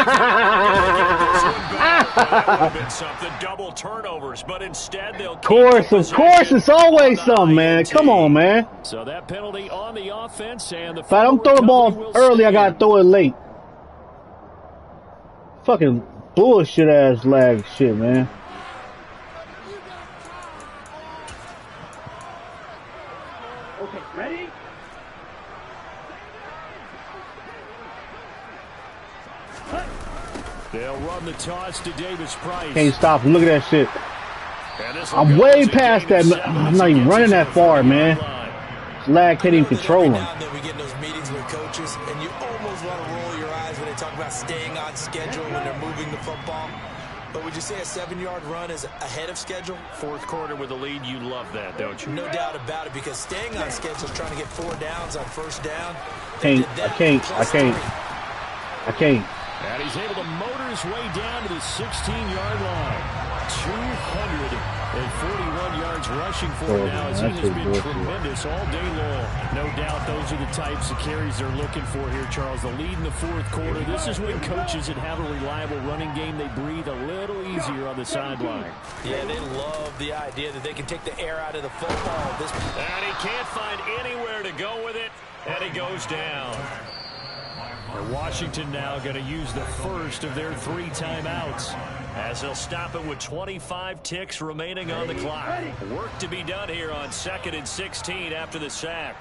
would have been something. Double turnovers, but instead they'll keep the possession. Of course, it's always something, man. Come on, man. So that penalty on the offense, and the If I don't throw the ball early, I gotta throw it late. Fucking bullshit ass lag shit, man. Okay, ready? They'll toss to Davis Price. Can't stop him. Look at that shit. I'm way past that. I'm not even running that far, man. Lag can't even control him. We get in those meetings with coaches, and you almost want to roll your eyes when they talk about staying on schedule when they're moving the football. But would you say a 7-yard run is ahead of schedule? Fourth quarter with a lead, you love that, don't you? No doubt about it, because staying on schedule is trying to get 4 downs on first down. I can't. And he's able to motor his way down to the 16-yard line. 241 yards rushing for him now, as he has been tremendous all day long. No doubt those are the types of carries they're looking for here, Charles. The lead in the fourth quarter. This is when coaches that have a reliable running game, they breathe a little easier on the sideline. Yeah, they love the idea that they can take the air out of the football. And he can't find anywhere to go with it, and he goes down. And Washington now going to use the first of their 3 timeouts, as they'll stop it with 25 ticks remaining on the clock. Work to be done here on 2nd and 16 after the sack.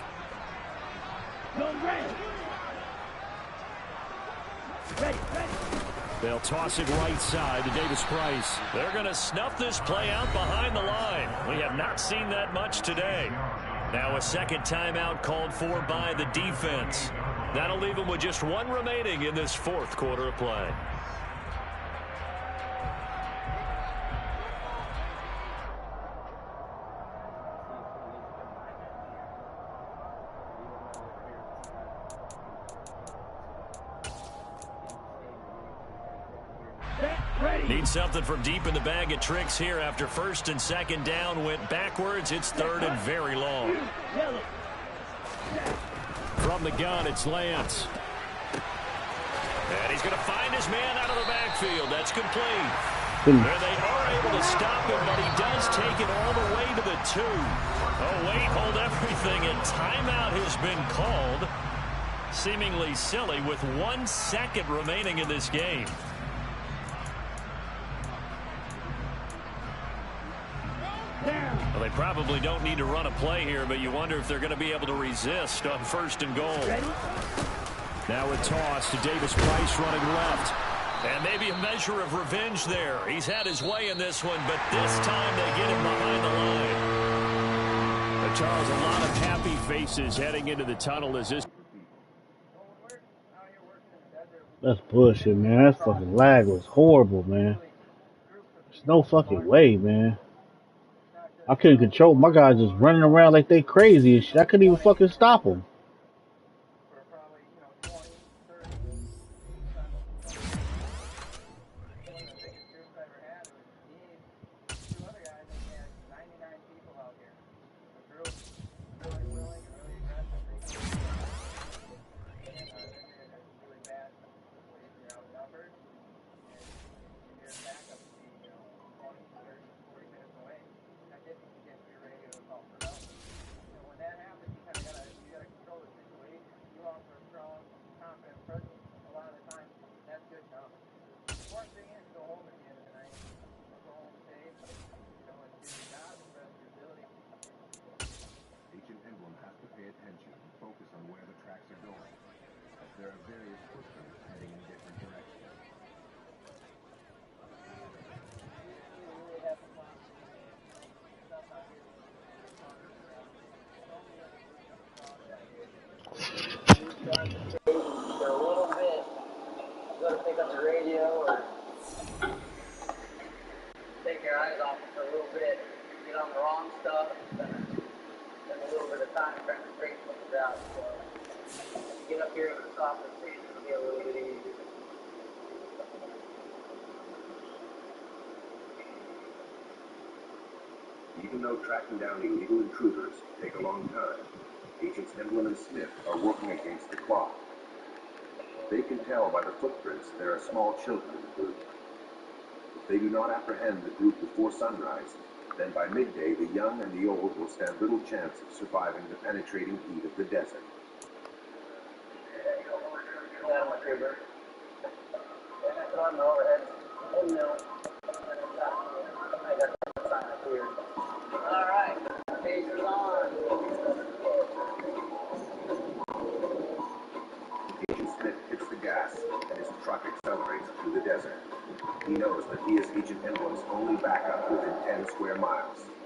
They'll toss it right side to Davis Price. They're going to snuff this play out behind the line. We have not seen that much today. Now a second timeout called for by the defense. That'll leave them with just 1 remaining in this fourth quarter of play. Need something from deep in the bag of tricks here after 1st and 2nd down went backwards. It's 3rd and very long. From the gun, it's Lance. And he's going to find his man out of the backfield. That's complete. There they are able to stop him, but he does take it all the way to the 2. Oh, wait, hold everything. And timeout has been called. Seemingly silly with 1 second remaining in this game. Well, they probably don't need to run a play here, but you wonder if they're going to be able to resist on 1st and goal. Now a toss to Davis Price running left. And maybe a measure of revenge there. He's had his way in this one, but this time they get him behind the line. But Charles, a lot of happy faces heading into the tunnel as this. That's bullshit, man. That fucking lag was horrible, man. There's no fucking way, man. I couldn't control my guys just running around like they crazy and shit. I couldn't even fucking stop them. Even though tracking down illegal intruders take a long time, Agents Emblem and Smith are working against the clock. They can tell by the footprints there are small children in the group. If they do not apprehend the group before sunrise, then by midday the young and the old will stand little chance of surviving the penetrating heat of the desert. Agent Smith hits the gas and his truck accelerates through the desert. He knows that he is Agent Emblem's only backup within 10 square miles.